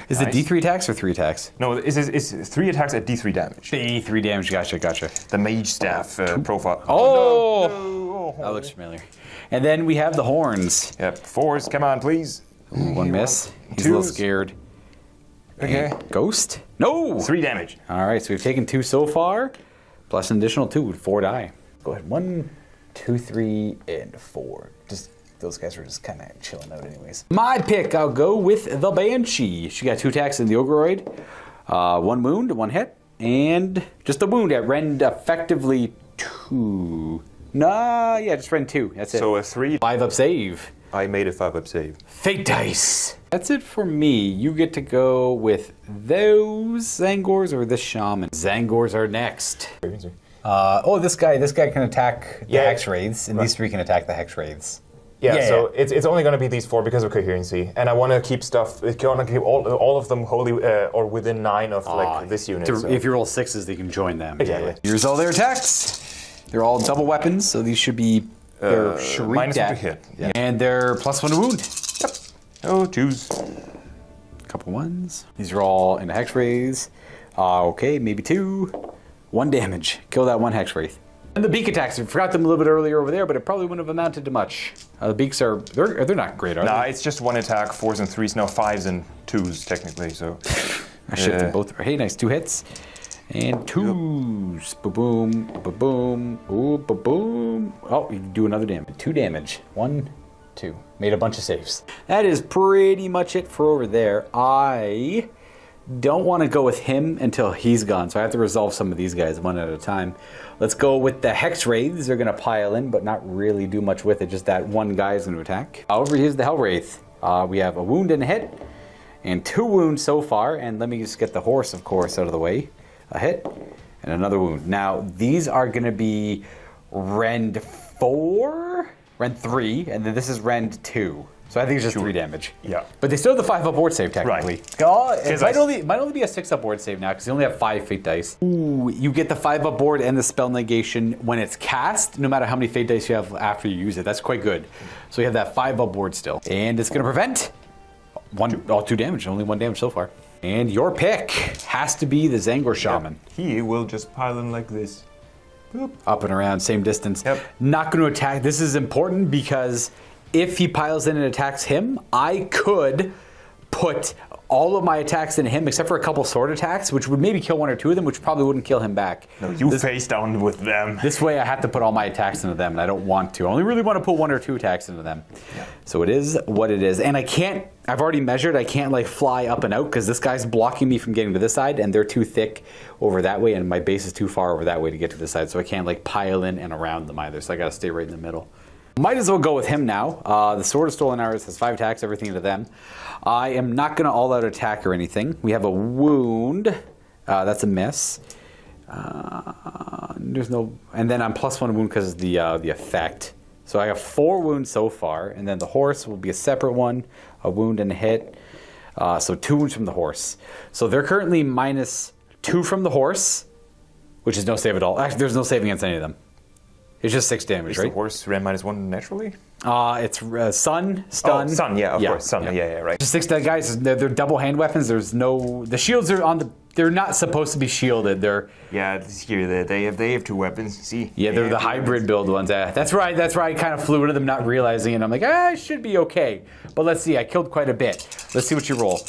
Is Nice. it D3 attacks or 3 attacks? No, it's 3 attacks at D3 damage. D3 damage. Gotcha. The mage staff profile. Oh! No. That looks familiar. And then we have the horns. Yep. 4s. Come on, please. Ooh, 1 miss. He's a little 2s. scared. Okay. And ghost? No! 3 damage. All right, so we've taken 2 so far, plus an additional 2 with 4 die. Go ahead. 1, 2, 3, and 4. Just those guys are just kind of chilling out anyways. My pick, I'll go with the Banshee. She got 2 attacks in the Ogroid. 1 wound, 1 hit, and just a wound at rend effectively 2. Nah, yeah, just rend 2. That's it. So a 3. 5-up save. I made a 5-up save. Fate dice. That's it for me. You get to go with those Zangors or this Shaman. Zangors are next. This guy can attack the Hex Wraiths, and these 3 can attack the Hex Wraiths. Yeah, so it's only going to be these 4 because of coherency, and I want to keep stuff. I want to keep all of them wholly or within 9 of like this unit. So. If you roll 6s, they can join them. Exactly. Here's all their attacks. They're all double weapons, so these should be shrieked -1 at. to hit. Yeah. And they're +1 to wound. Yep. Oh, 2s. Couple 1s. These are all into hex wraiths. Okay, maybe 2. 1 damage. Kill that 1 hex wraith. And the beak attacks, we forgot them a little bit earlier over there, but it probably wouldn't have amounted to much. The beaks they're not great, are Nah, they? it's just 1 attack, 4s and 3s, no 5s and 2s technically, so. I shifted both. Hey, nice, 2 hits. And 2s. Ba-boom, ba-boom, ooh, ba-boom. Oh, you do another damage. 2 damage. 1, 2. Made a bunch of saves. That is pretty much it for over there. I don't want to go with him until he's gone, so I have to resolve some of these guys one at a time. Let's go with the Hex Wraiths. They're going to pile in, but not really do much with it. Just that one guy is going to attack. However, here's the Hell Wraith. We have a wound and a hit, and 2 wounds so far. And let me just get the horse, of course, out of the way. A hit, and another wound. Now, these are going to be Rend 4, Rend 3, and then this is Rend 2. So I think it's just 3 damage. Yeah. But they still have the 5-up ward save, technically. Right. Oh, it might only be a 6-up ward save now, because you only have 5 fate dice. Ooh, you get the 5-up ward and the spell negation when it's cast, no matter how many fate dice you have after you use it. That's quite good. So you have that 5-up ward still. And it's going to prevent 2 damage. Only 1 damage so far. And your pick has to be the Zangor Shaman. Yep. He will just pile in like this. Boop. Up and around, same distance. Yep. Not going to attack. This is important because if he piles in and attacks him, I could put all of my attacks into him except for a couple sword attacks, which would maybe kill 1 or 2 of them, which probably wouldn't kill him back. No, you face down with them. This way I have to put all my attacks into them, and I don't want to. I only really want to put 1 or 2 attacks into them. Yeah. So it is what it is. And I can't, I've already measured, I can't like fly up and out because this guy's blocking me from getting to this side, and they're too thick over that way, and my base is too far over that way to get to this side, so I can't like pile in and around them either, so I gotta stay right in the middle. Might as well go with him now. The Sword of Stolen Hours has 5 attacks, everything into them. I am not going to all-out attack or anything. We have a wound. That's a miss. There's no, and then I'm +1 wound because of the effect. So I have 4 wounds so far, and then the horse will be a separate one, a wound and a hit. So 2 wounds from the horse. So they're currently -2 from the horse, which is no save at all. Actually, there's no save against any of them. It's just 6 damage, right? The horse ran -1 naturally? It's sun, stun. Oh, sun, yeah, of course. Sun, yeah, right. Just 6 dead guys. They're double hand weapons. There's no. The shields are on the. They're not supposed to be shielded. They're. Yeah, here they have 2 weapons. See? Yeah, they're the hybrid build ones. That's right. That's right. I kind of flew into them, not realizing it. I'm like, I should be okay. But let's see. I killed quite a bit. Let's see what you roll.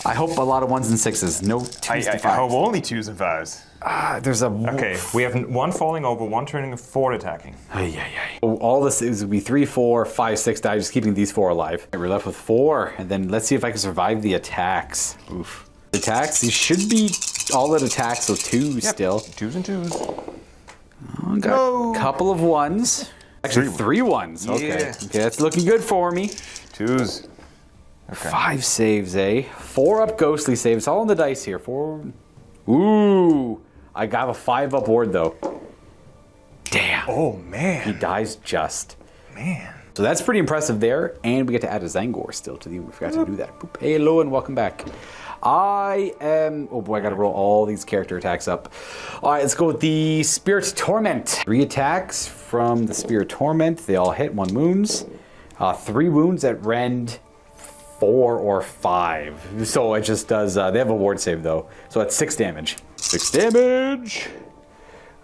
I hope a lot of 1s and 6s. No 2s to 5s. I hope only 2s and 5s. There's a. Okay, we have 1 falling over, 1 turning, 4 attacking. All this is would be 3, 4, 5, 6 die, just keeping these 4 alive. Okay, we're left with 4, and then let's see if I can survive the attacks. Oof. Attacks, these should be all that attacks, so 2 still. 2s and 2s. Oh, got a couple of 1s. Actually, 3 1s. Okay. Yeah. Okay, that's looking good for me. 2s. Okay. 5 saves, eh? 4 up ghostly saves. It's all on the dice here. 4. Ooh. I got a 5-up ward though. Damn. Oh man. He dies just. Man. So that's pretty impressive there, and we get to add a Zangor still to the. We forgot to do that. Boop. Hey, hello, and welcome back. I am. Oh boy, I got to roll all these character attacks up. All right, let's go with the Spirit Torment. 3 attacks from the Spirit Torment. They all hit 1 wounds. 3 wounds at Rend 4 or 5. So it just does. They have a ward save though, so that's 6 damage. 6 damage.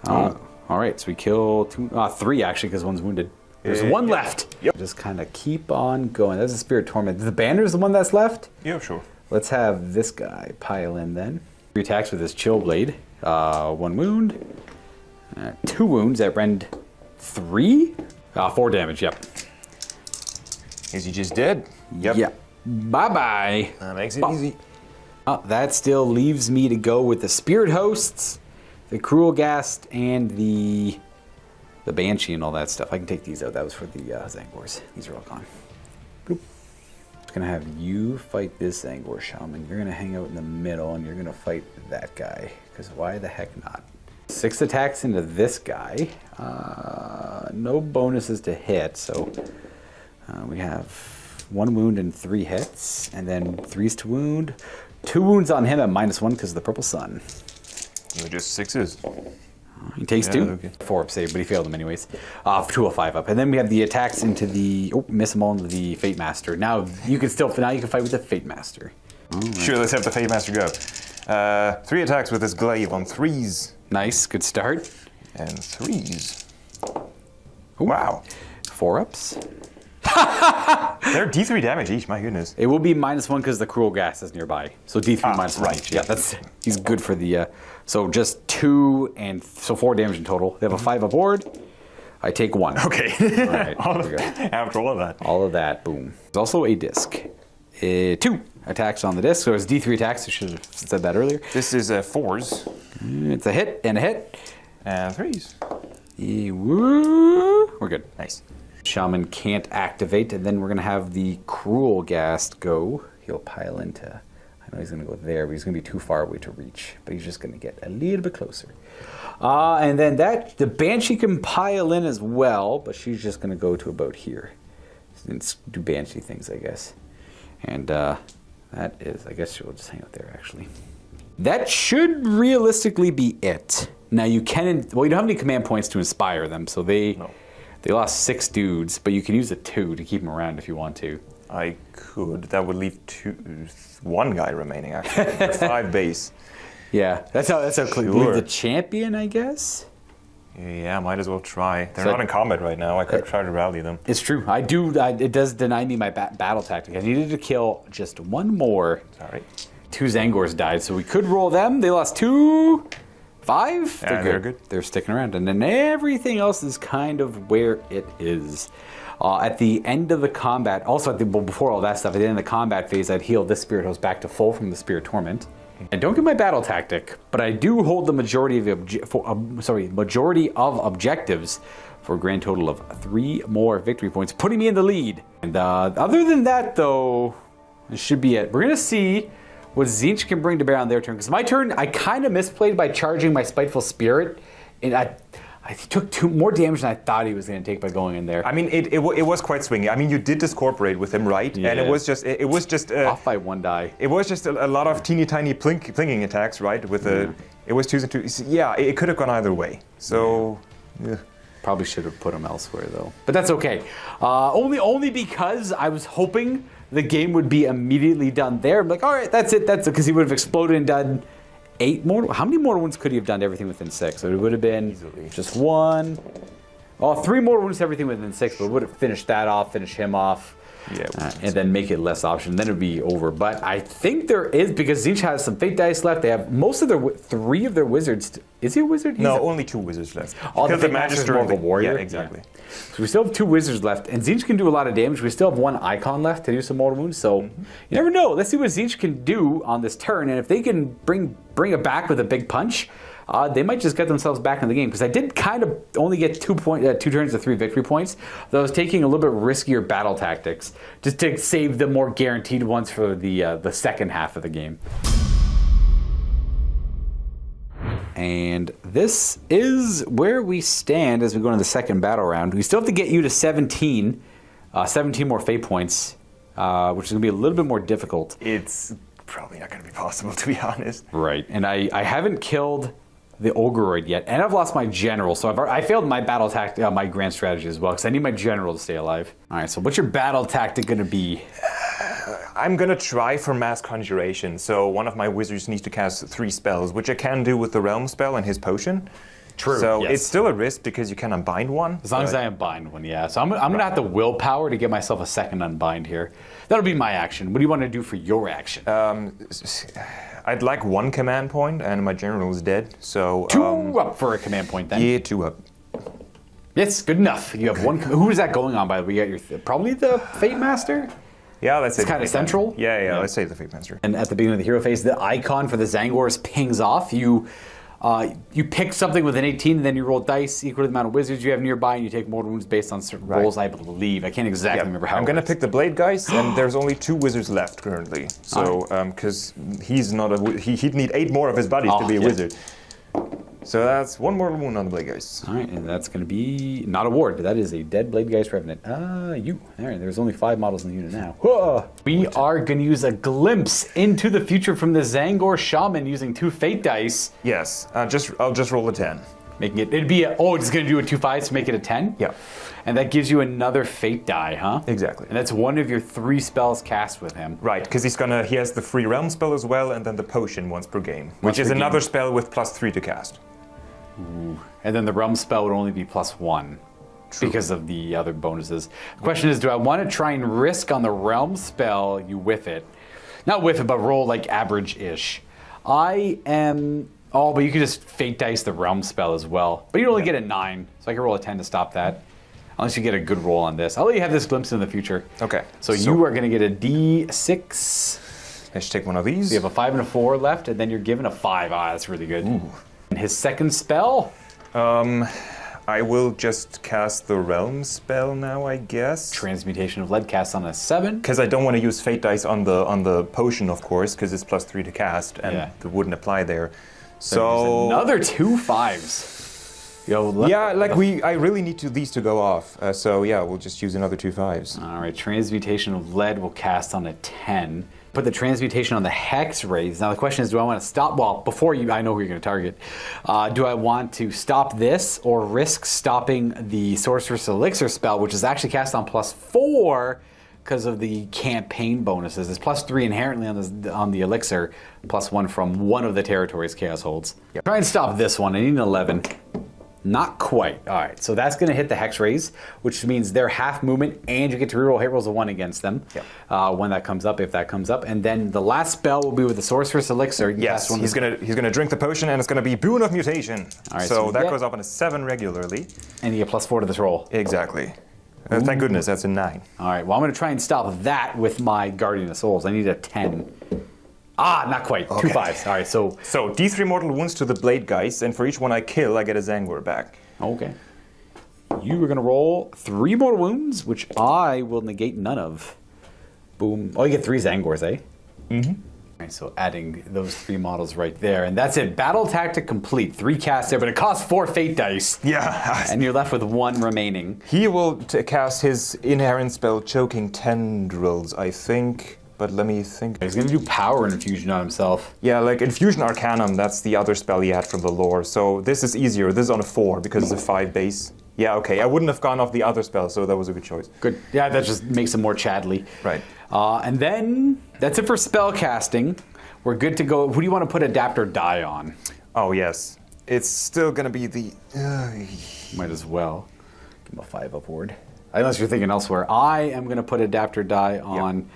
All right, so we kill 3 actually because 1's wounded. There's 1 left. Yep. Just kind of keep on going. That's a Spirit Torment. The banner's the one that's left? Yeah, sure. Let's have this guy pile in then. 3 attacks with his Chill Blade. 1 wound. 2 wounds at Rend 3. 4 damage, yep. Is he just dead? Yep. Yeah. Bye-bye. That makes it easy. That still leaves me to go with the Spirit Hosts, the Cruel Ghast, and the Banshee and all that stuff. I can take these out. That was for the Zangors. These are all gone. Boop. Just gonna have you fight this Zangor Shaman. You're gonna hang out in the middle, and you're gonna fight that guy. Because why the heck not? 6 attacks into this guy. No bonuses to hit, so We have 1 wound and 3 hits, and then 3s to wound. 2 wounds on him at -1 because of the purple sun. They're just 6s. He takes 2. Okay. 4 up save, but he failed them anyways. 2 of 5 up. And then we have the attacks into the... Oh, miss them all into the Fate Master. Now you can fight with the Fate Master. Right. Sure, let's have the Fate Master go. 3 attacks with his glaive on 3s. Nice, good start. And 3s. Ooh. Wow. 4 ups. They're D3 damage each, my goodness. It will be -1 because the cruel gas is nearby. So D3 -1 right. each. Yeah, he's good for the... so just 2 and... So 4 damage in total. They have a 5 aboard. I take 1. Okay. All right, After all of that. all of that, boom. There's also a disc. 2 attacks on the disc. So it's D3 attacks. I should have said that earlier. This is 4s. It's a hit and a hit. And 3s. Woo. We're good. Nice. Shaman can't activate, and then we're going to have the Cruel Ghast go. He'll pile into... I know he's going to go there, but he's going to be too far away to reach. But he's just going to get a little bit closer. And then the Banshee can pile in as well, but she's just going to go to about here. And do Banshee things, I guess. And that is... I guess she'll just hang out there, actually. That should realistically be it. Now, you can... Well, you don't have any command points to inspire them, so they... No. They lost 6 dudes, but you can use a 2 to keep them around if you want to. I could. That would leave 1 guy remaining, actually. 5 base. Yeah, that's how Sure. leave the champion, I guess. Yeah, might as well try. They're So- not in combat right now. I could try to rally them. It's true. It does deny me my battle tactic. I needed to kill just 1 more. Sorry. 2 Zangors died, so we could roll them. They lost 2, 5. Yeah, they're good. They're sticking around, and then everything else is kind of where it is. At the end of the combat, also before all that stuff, at the end of the combat phase, I'd heal this Spirit Host back to full from the Spirit Torment. I don't get my battle tactic, but I do hold the majority of majority of objectives for a grand total of 3 more victory points, putting me in the lead. And other than that, though, this should be it. We're gonna see what Tzeentch can bring to bear on their turn. Because my turn, I kind of misplayed by charging my Spiteful Spirit, and I took more damage than I thought he was going to take by going in there. I mean, it was quite swingy. I mean, you did discorporate with him, right? Yeah. And it was just Off by 1 die. It was just a lot of teeny tiny plinging attacks, right? With it was 2s and 2s. Yeah, it could have gone either way. So, yeah. Probably should have put him elsewhere though, but that's okay. Only because I was hoping the game would be immediately done there. I'm like, all right, that's it, because he would have exploded and done 8 more. How many more wounds could he have done to everything within 6? So it would have been just 1. Oh, 3 more wounds to everything within 6, but it would have finished that off, finish him off. Yeah, and then make it less option. Then it would be over. But I think there is, because Tzeentch has some fate dice left. They have most of their 3 of their wizards. Is he a wizard? No, only 2 wizards left. All the Because Fate Master's more of a warrior. Yeah, exactly. So we still have 2 wizards left, and Tzeentch can do a lot of damage. We still have 1 icon left to do some mortal wounds. So you never know. Let's see what Tzeentch can do on this turn, and if they can bring it back with a big punch, they might just get themselves back in the game. Because I did kind of only get 2 turns to 3 victory points, though I was taking a little bit riskier battle tactics just to save the more guaranteed ones for the second half of the game. And this is where we stand as we go into the second battle round. We still have to get you to 17 more fate points, which is going to be a little bit more difficult. It's probably not going to be possible, to be honest. Right, and I haven't killed the Ogreroid yet, and I've lost my general, so I failed my battle tactic, my grand strategy as well, because I need my general to stay alive. All right, so what's your battle tactic going to be? I'm gonna try for mass conjuration. So one of my wizards needs to cast 3 spells, which I can do with the realm spell and his potion. True. So yes. it's still a risk because you can unbind one. As long as I unbind one, yeah. So I'm gonna have the willpower to get myself a second unbind here. That'll be my action. What do you want to do for your action? I'd like 1 command point, and my general is dead. So 2 up for a command point then. Yeah, 2 up. Yes, good enough. You have 1. Who is that going on by? We got your probably the Fate Master. Yeah, let's say It's kind of central. Yeah, let's say the Fate Master. And at the beginning of the hero phase, the icon for the Zangors pings off. You pick something with an 18, and then you roll dice equal to the amount of wizards you have nearby, and you take mortal wounds based on certain rolls, I believe. I can't exactly remember how I'm it going to works. pick the Blade Guys, and there's only 2 wizards left currently. So, because he's not he'd need 8 more of his buddies to be a yeah. wizard. So that's 1 mortal wound on the Blade Geist. All right, and that's going to be not a ward, but that is a dead Blade Geist Revenant. You. All right, there's only 5 models in the unit now. Whoa. We are going to use a glimpse into the future from the Zangor Shaman using 2 fate dice. Yes, I'll just roll a 10. Making it, it'd be a, oh, it's going to do a 2/5 to make it a 10? Yeah. And that gives you another fate die, huh? Exactly. And that's one of your 3 spells cast with him. Right, because he has the free realm spell as well, and then the potion once per game, which is another spell with +3 to cast. Ooh. And then the realm spell would only be +1 because of the other bonuses. The question is, do I want to try and risk on the realm spell you whiff it? Not whiff it, but roll like average-ish. I am... Oh, but you could just fate dice the realm spell as well. But you'd only get a 9, so I can roll a 10 to stop that. Unless you get a good roll on this. I'll let you have this glimpse in the future. Okay. So you are going to get a D6. Let's take one of these. So you have a 5 and a 4 left, and then you're given a 5. Ah, that's really good. Ooh. And his second spell? I will just cast the realm spell now, I guess. Transmutation of Lead cast on a 7. Because I don't want to use fate dice on the potion, of course, because it's +3 to cast, and it wouldn't apply there. So another 2 5s. Yeah, like I really need these to go off. So yeah, we'll just use another 2 5s. All right, Transmutation of Lead will cast on a 10. Put the transmutation on the hex rays. Now the question is, do I want to stop? Well, before I know who you're going to target. Do I want to stop this or risk stopping the Sorceress Elixir spell, which is actually cast on +4 because of the campaign bonuses? It's +3 inherently on the Elixir, +1 from one of the territories Chaos holds. Yep. Try and stop this one. I need an 11. Not quite. All right, so that's going to hit the Hex Rays, which means they're half movement, and you get to reroll hit rolls of 1 against them when that comes up, if that comes up. And then the last spell will be with the Sorceress Elixir. Yes, he's gonna drink the potion, and it's gonna be Boon of Mutation. All right, so that goes up on a 7 regularly. And you get +4 to this roll. Exactly. Thank goodness, that's a 9. All right, well, I'm going to try and stop that with my Guardian of Souls. I need a 10. Ah, not quite. Okay. 2 5s. All right, so D3 mortal wounds to the Blade Geist, and for each one I kill, I get a Zangor back. Okay. You are going to roll 3 mortal wounds, which I will negate none of. Boom. Oh, you get 3 Zangors, eh? Mm-hmm. All right, so adding those 3 models right there, and that's it. Battle tactic complete. 3 casts there, but it costs 4 fate dice. Yeah. And you're left with 1 remaining. He will cast his inherent spell, Choking Tendrils, I think. But let me think. He's going to do Power Infusion on himself. Yeah, like Infusion Arcanum, that's the other spell he had from the lore. So this is easier. This is on a 4 because it's a 5 base. Yeah, okay. I wouldn't have gone off the other spell, so that was a good choice. Good. Yeah, that just makes him more Chadley. Right. And then that's it for spell casting. We're good to go. Who do you want to put Adapt or Die on? Oh, yes. It's still going to be the... Might as well. Give him a 5 upward. Unless you're thinking elsewhere. I am going to put Adapt or Die on... Yep.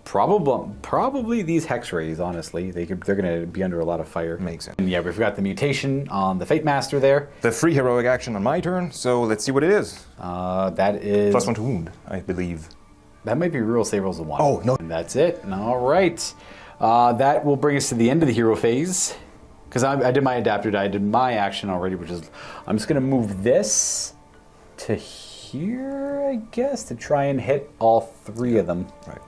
Probably these Hex Rays, honestly. They're going to be under a lot of fire. Makes sense. And yeah, we forgot the mutation on the Fate Master there. The free heroic action on my turn, so let's see what it is. That is... +1 to wound, I believe. That might be reroll save rolls of 1. Oh, no. And that's it. All right. That will bring us to the end of the hero phase. Because I did my Adapt or Die. I did my action already, which is... I'm just going to move this to here, I guess, to try and hit all 3 of them. Right.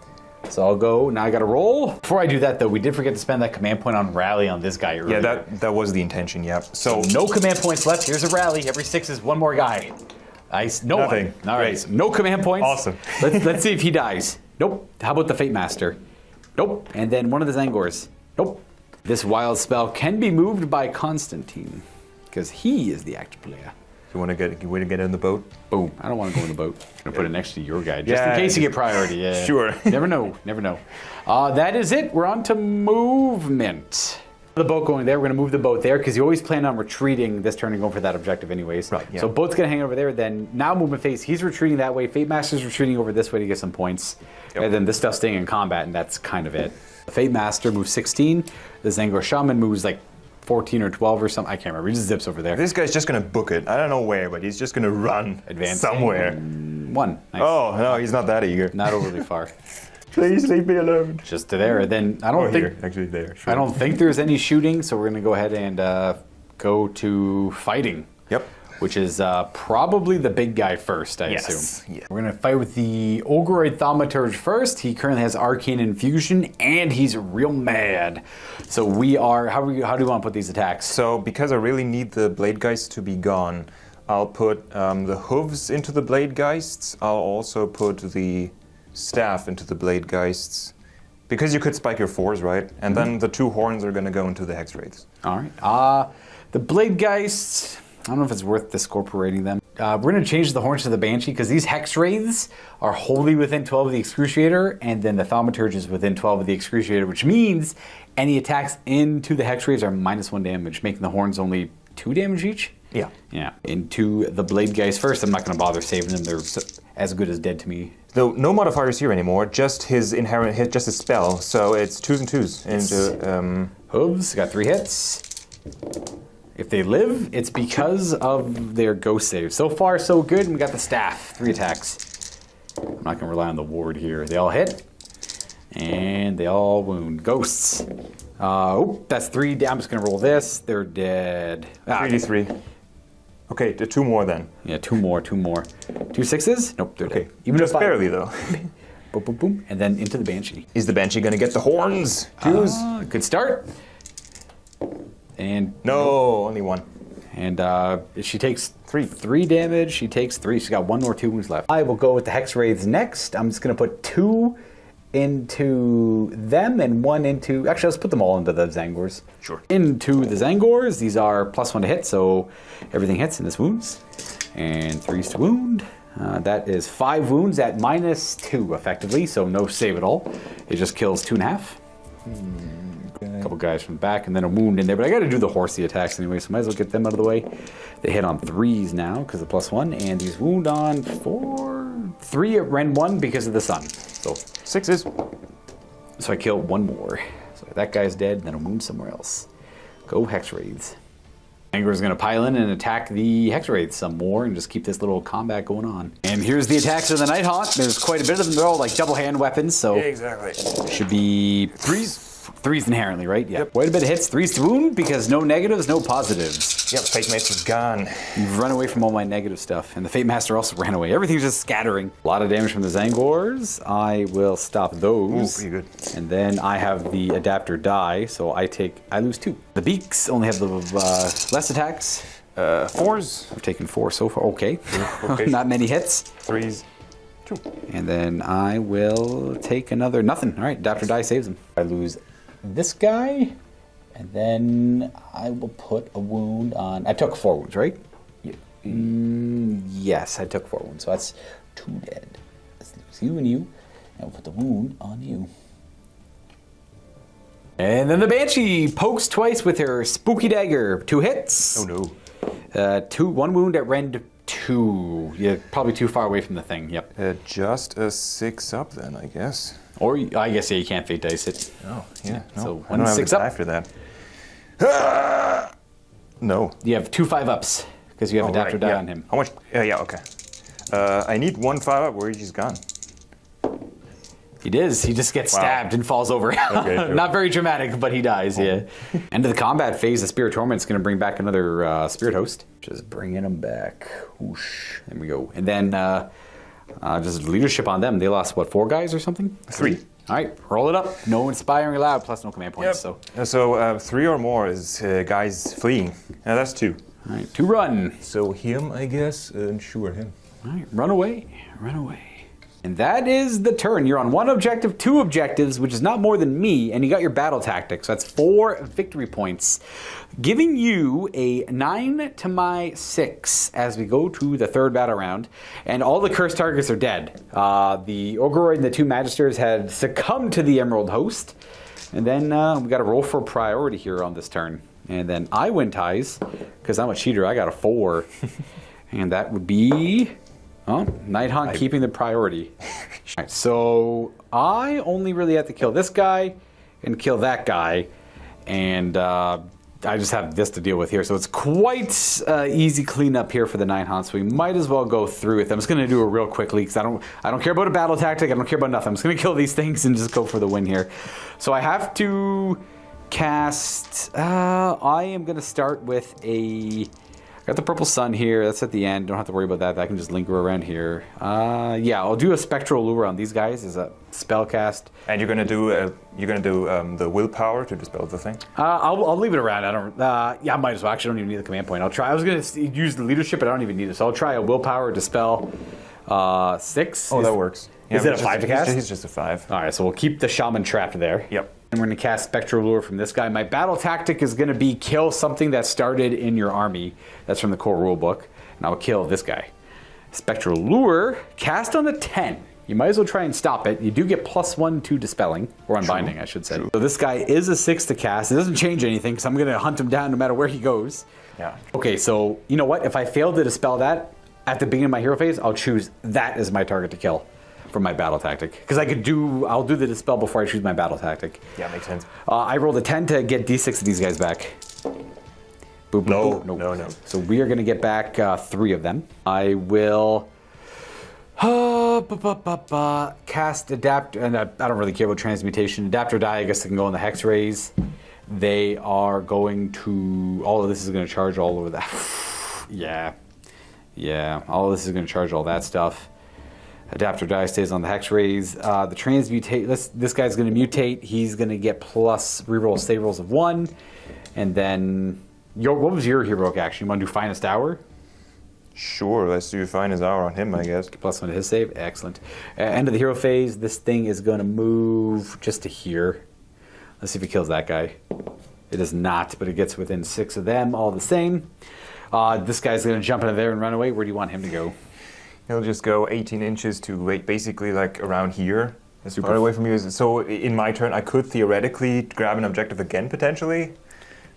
So I'll go, now I gotta roll. Before I do that though, we did forget to spend that command point on rally on this guy earlier. Yeah, that was the intention, yeah. So no command points left, here's a rally. Every 6 is 1 more guy. No Nothing. One. All right, so no command points. Awesome. Let's see if he dies. Nope. How about the Fate Master? Nope. And then one of the Zangors. Nope. This wild spell can be moved by Constantine, because he is the active player. You want to get in the boat? Boom. I don't want to go in the boat. I'm going to put it next to your guy, just in case you get priority. Yeah. Sure. Never know. Never know. That is it. We're on to movement. The boat going there. We're going to move the boat there because you always plan on retreating this turn and going for that objective anyways. Right, yeah. So boat's going to hang over there. Then now movement phase. He's retreating that way. Fate Master's retreating over this way to get some points. Yep. And then this stuff's staying in combat, and that's kind of it. The Fate Master moves 16. The Zangor Shaman moves like 14 or 12 or something. I can't remember. He just zips over there. This guy's just going to book it. I don't know where, but he's just going to run somewhere. 1. Nice. Oh, no, he's not that eager. Not overly far. Please leave me alone. Just to there. Then I don't think... Here. Actually there. Sure. I don't think there's any shooting, so we're going to go ahead and go to fighting. Yep. which is probably the big guy first, I assume. Yeah. We're going to fight with the Ogoroid Thaumaturge first. He currently has Arcane Infusion, and he's real mad. So we are... How do you want to put these attacks? So because I really need the Blade Geist to be gone, I'll put the hooves into the Blade Geists. I'll also put the staff into the Blade Geists. Because you could spike your 4s, right? And then the 2 horns are going to go into the Hex Wraiths. All right. The Blade Geists, I don't know if it's worth discorporating them. We're going to change the horns to the Banshee because these Hex Wraiths are wholly within 12 of the Excruciator, and then the Thaumaturge is within 12 of the Excruciator, which means any attacks into the Hex Wraiths are -1 damage, making the horns only 2 damage each. Yeah. Yeah. Into the Blade Geist first. I'm not going to bother saving them. They're as good as dead to me. Though no modifiers here anymore, just his inherent hit, just his spell. So it's 2s and 2s. Into Hooves, got 3 hits. If they live, it's because of their ghost save. So far, so good. And we got the staff, 3 attacks. I'm not going to rely on the ward here. They all hit. And they all wound. Ghosts. That's 3. I'm just going to roll this. They're dead. 3d3. Okay, 2 more then. Yeah, 2 more. 2 6s? Nope, they're dead. Even just barely though. Boom, boom, boom. And then into the Banshee. Is the Banshee going to get the horns? 2s? Good start. And No, only 1. And she takes 3 damage. She takes 3. She's got 1 more 2 wounds left. I will go with the Hex Wraiths next. I'm just going to put 2 into them and 1 into... Actually, let's put them all into the Zangors. Sure. Into the Zangors. These are +1 to hit, so everything hits and this wounds. And 3s to wound. That is 5 wounds at -2, effectively, so no save at all. It just kills 2.5. A couple guys from the back, and then a wound in there. But I got to do the horsey attacks anyway, so might as well get them out of the way. They hit on 3s now because of +1, and these wound on 3 at Ren 1 because of the sun. So 6s. So I kill 1 more. So that guy's dead, and then a wound somewhere else. Go Hex Wraiths. Anger's going to pile in and attack the Hex Wraiths some more and just keep this little combat going on. And here's the attacks of the Nighthaunt. There's quite a bit of them. They're all like double hand weapons, so Exactly. should be 3s inherently, right? Yeah. Quite a bit of hits. 3s to wound because no negatives, no positives. Yep, Fate Mace is gone. You've run away from all my negative stuff. And the Fate Master also ran away. Everything's just scattering. A lot of damage from the Zangors. I will stop those. Ooh, pretty good. And then I have the adapter die, so I lose 2. The Beaks only have the less attacks. 4s. I've taken 4 so far. Okay. Okay. Not many hits. 3s. 2. And then I will take another nothing. All right, adapter die saves him. I lose this guy, and then I will put a wound on... I took 4 wounds, right? Yes, I took 4 wounds, so that's 2 dead. Let's lose you and you, and we'll put the wound on you. And then the Banshee pokes twice with her spooky dagger. 2 hits. Oh no. 1 wound at Rend 2. You're probably too far away from the thing, yep. Just a 6 up then, I guess. Or, I guess, yeah, you can't fate dice it. Oh, yeah. No, So, I don't have 6 a up. die for that. No. You have 2 5-ups, because you have adapter die yeah. on him. How much? Yeah, okay. I need 1 5-up where he's gone. He does. He just gets stabbed and falls over. Okay, sure. Not very dramatic, but he dies, yeah. End of the combat phase, the Spirit Torment's going to bring back another Spirit Host. Just bringing him back. Whoosh. There we go. And then just leadership on them. They lost, what, 4 guys or something? 3. All right, roll it up. No inspiring allowed, plus no command points. So, So 3 or more is guys fleeing. That's 2. all right, 2 run. So him, I guess, and sure, him. All right, run away. Run away. And that is the turn. You're on 1 objective, 2 objectives, which is not more than me, and you got your battle tactics. So that's 4 victory points, giving you a 9 to my 6 as we go to the 3rd battle round. And all the cursed targets are dead. The Ogoroid and the 2 Magisters had succumbed to the Emerald Host. And then we got to roll for priority here on this turn. And then I win ties, because I'm a cheater. I got a 4. And that would be... Oh, Nighthaunt keeping the priority. Right, so I only really have to kill this guy and kill that guy, and I just have this to deal with here. So it's quite easy cleanup here for the Nighthaunt. So we might as well go through with them. I'm just going to do it real quickly because I don't care about a battle tactic. I don't care about nothing. I'm just going to kill these things and just go for the win here. So I have to cast. I am going to start with a Got the purple sun here. That's at the end. Don't have to worry about that. That can just linger around here. Yeah, I'll do a spectral lure on these guys as a spell cast. And you're gonna do the willpower to dispel the thing. I'll leave it around. I don't. Yeah, I might as well. Actually, I don't even need the command point. I'll try. I was gonna use the leadership, but I don't even need it. So I'll try a willpower dispel 6. Oh, that works. Is it a 5 to cast? He's just a 5. All right, so we'll keep the shaman trapped there. Yep. And we're going to cast Spectral Lure from this guy. My battle tactic is going to be kill something that started in your army. That's from the core rulebook. And I'll kill this guy. Spectral Lure, cast on a 10. You might as well try and stop it. You do get +1 to dispelling, or unbinding, I should say. So this guy is a 6 to cast. It doesn't change anything, because I'm going to hunt him down no matter where he goes. Yeah. Okay, so you know what? If I fail to dispel that at the beginning of my hero phase, I'll choose that as my target to kill for my battle tactic. Because I'll do the dispel before I choose my battle tactic. Yeah, makes sense. I rolled a 10 to get D6 of these guys back. Boop, No, boop, no. So we are going to get back 3 of them. I will cast Adapt, and I don't really care about Transmutation. Adapt or Die, I guess they can go in the Hex Rays. They are going to, all of this is going to charge all over that. Yeah, all of this is going to charge all that stuff. Adapt or Die stays on the Hex Rays. The Transmutate, this guy's going to mutate. He's going to get plus reroll save rolls of 1. And then, what was your heroic action? You want to do Finest Hour? Sure, let's do Finest Hour on him, I guess. +1 to his save. Excellent. End of the hero phase, this thing is going to move just to here. Let's see if it kills that guy. It does not, but it gets within 6 of them, all the same. This guy's going to jump into there and run away. Where do you want him to go? He'll just go 18 inches to basically like around here, as far away from you. So in my turn, I could theoretically grab an objective again, potentially.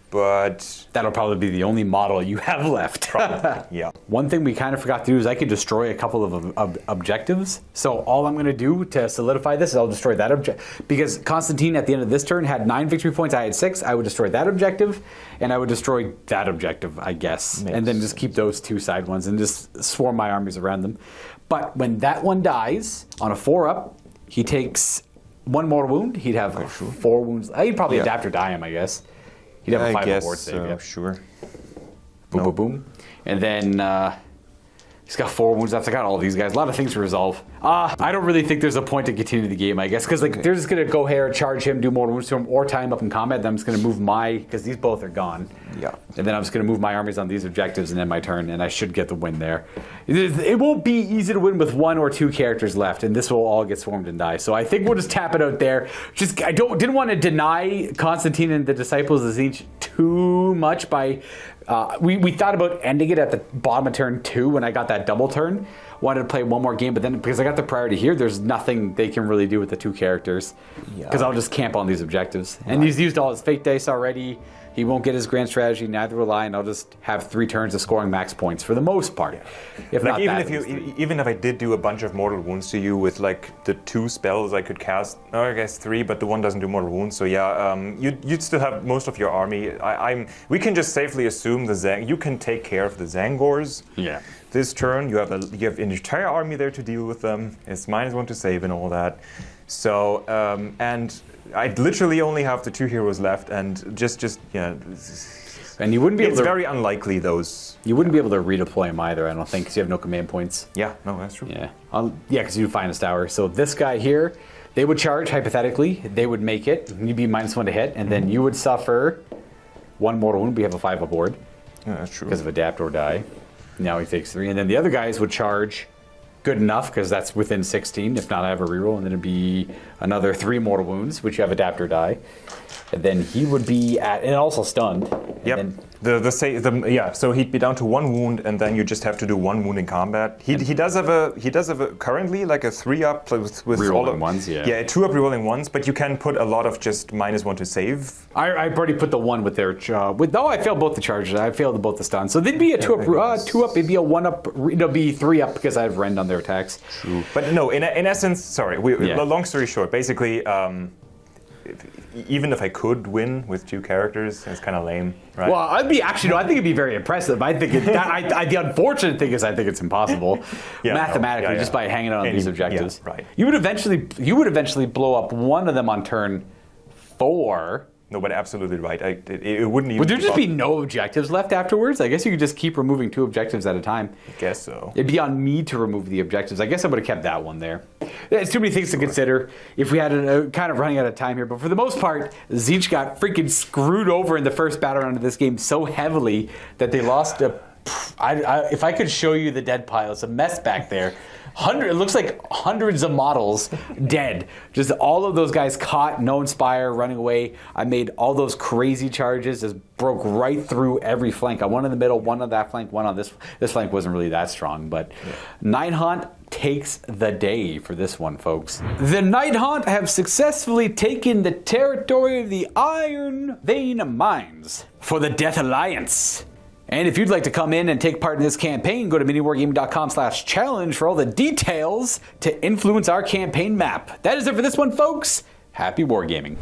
But that'll probably be the only model you have left. Probably, yeah. One thing we kind of forgot to do is I could destroy a couple of objectives. So all I'm going to do to solidify this is I'll destroy that objective. Because Constantine at the end of this turn had 9 victory points, I had 6. I would destroy that objective, and I would destroy that objective, I guess. And then just keep those 2 side ones and just swarm my armies around them. But when that one dies on a 4-up, he takes 1 more wound. He'd have 4 wounds. He'd probably adapt or die him, I guess. He'd have a 5 board save. Yeah. Sure. Boom, boom, boom. And then he's got 4 wounds left. I got all these guys. A lot of things to resolve. I don't really think there's a point to continue the game, I guess, because they're just going to go here, charge him, do more wounds to him, or tie him up in combat. Then I'm just going to move because these both are gone. Yeah. And then I'm just going to move my armies on these objectives and end my turn, and I should get the win there. It won't be easy to win with 1 or 2 characters left, and this will all get swarmed and die. So I think we'll just tap it out there. I didn't want to deny Constantine and the Disciples of Tzeentch too much by... we thought about ending it at the bottom of turn 2 when I got that double turn. Wanted to play 1 more game, but then because I got the priority here, there's nothing they can really do with the 2 characters. Because I'll just camp on these objectives. And he's used all his fate dice already. He won't get his grand strategy, neither will I, and I'll just have 3 turns of scoring max points for the most part. Yeah. If like not even if I did do a bunch of mortal wounds to you with like the 2 spells I could cast, I guess 3, but the one doesn't do mortal wounds. So yeah, you'd still have most of your army. We can just safely assume you can take care of the Zangors. Yeah. This turn you have an entire army there to deal with them. It's -1 to save and all that. So and I literally only have the 2 heroes left, and just yeah. And you wouldn't be able it's to. very unlikely those. You wouldn't be able to redeploy him either, I don't think, because you have no command points. Yeah, no, that's true. Yeah, because you do Finest Hour. So this guy here, they would charge hypothetically. They would make it. You'd be -1 to hit, and then you would suffer 1 mortal wound. We have a 5 aboard. Yeah, that's true. Because of Adapt or Die. Now he takes 3, and then the other guys would charge. Good enough, because that's within 16. If not, I have a reroll, and then it'd be another 3 mortal wounds, which you have Adapt or Die. And then he would be at, and also stunned. Yep. So he'd be down to 1 wound, and then you just have to do 1 wound in combat. He does have a currently like a 3-up with rerolling ones. Yeah. Yeah, 2-up rerolling ones, but you can put a lot of just -1 to save. I've already put the 1 with their I failed both the charges. I failed both the stuns. So they'd be a 2-up. 2-up. It'd be a 1-up. It'll be 3-up because I have rend on their attacks. True. But no, in essence, sorry. Long story short, basically. Even if I could win with 2 characters, it's kind of lame, right? Well, I think it'd be very impressive. I think the unfortunate thing is I think it's impossible mathematically just by hanging out on these objectives. Yeah, right. You would eventually blow up 1 of them on turn 4 No, but absolutely right. It wouldn't even. Would there just be no objectives left afterwards? I guess you could just keep removing 2 objectives at a time. I guess so. It'd be on me to remove the objectives. I guess I would have kept that one there. There's too many things to consider if we had a kind of running out of time here. But for the most part, Tzeentch got freaking screwed over in the first battle round of this game so heavily that they lost a... if I could show you the dead pile, it's a mess back there. It looks like hundreds of models dead. Just all of those guys caught, no inspire, running away. I made all those crazy charges, just broke right through every flank. I one in the middle, one on that flank, one on this. This flank wasn't really that strong, but Nighthaunt takes the day for this one, folks. The Nighthaunt have successfully taken the territory of the Iron Vein Mines for the Death Alliance. And if you'd like to come in and take part in this campaign, go to miniwargaming.com/challenge for all the details to influence our campaign map. That is it for this one, folks. Happy wargaming.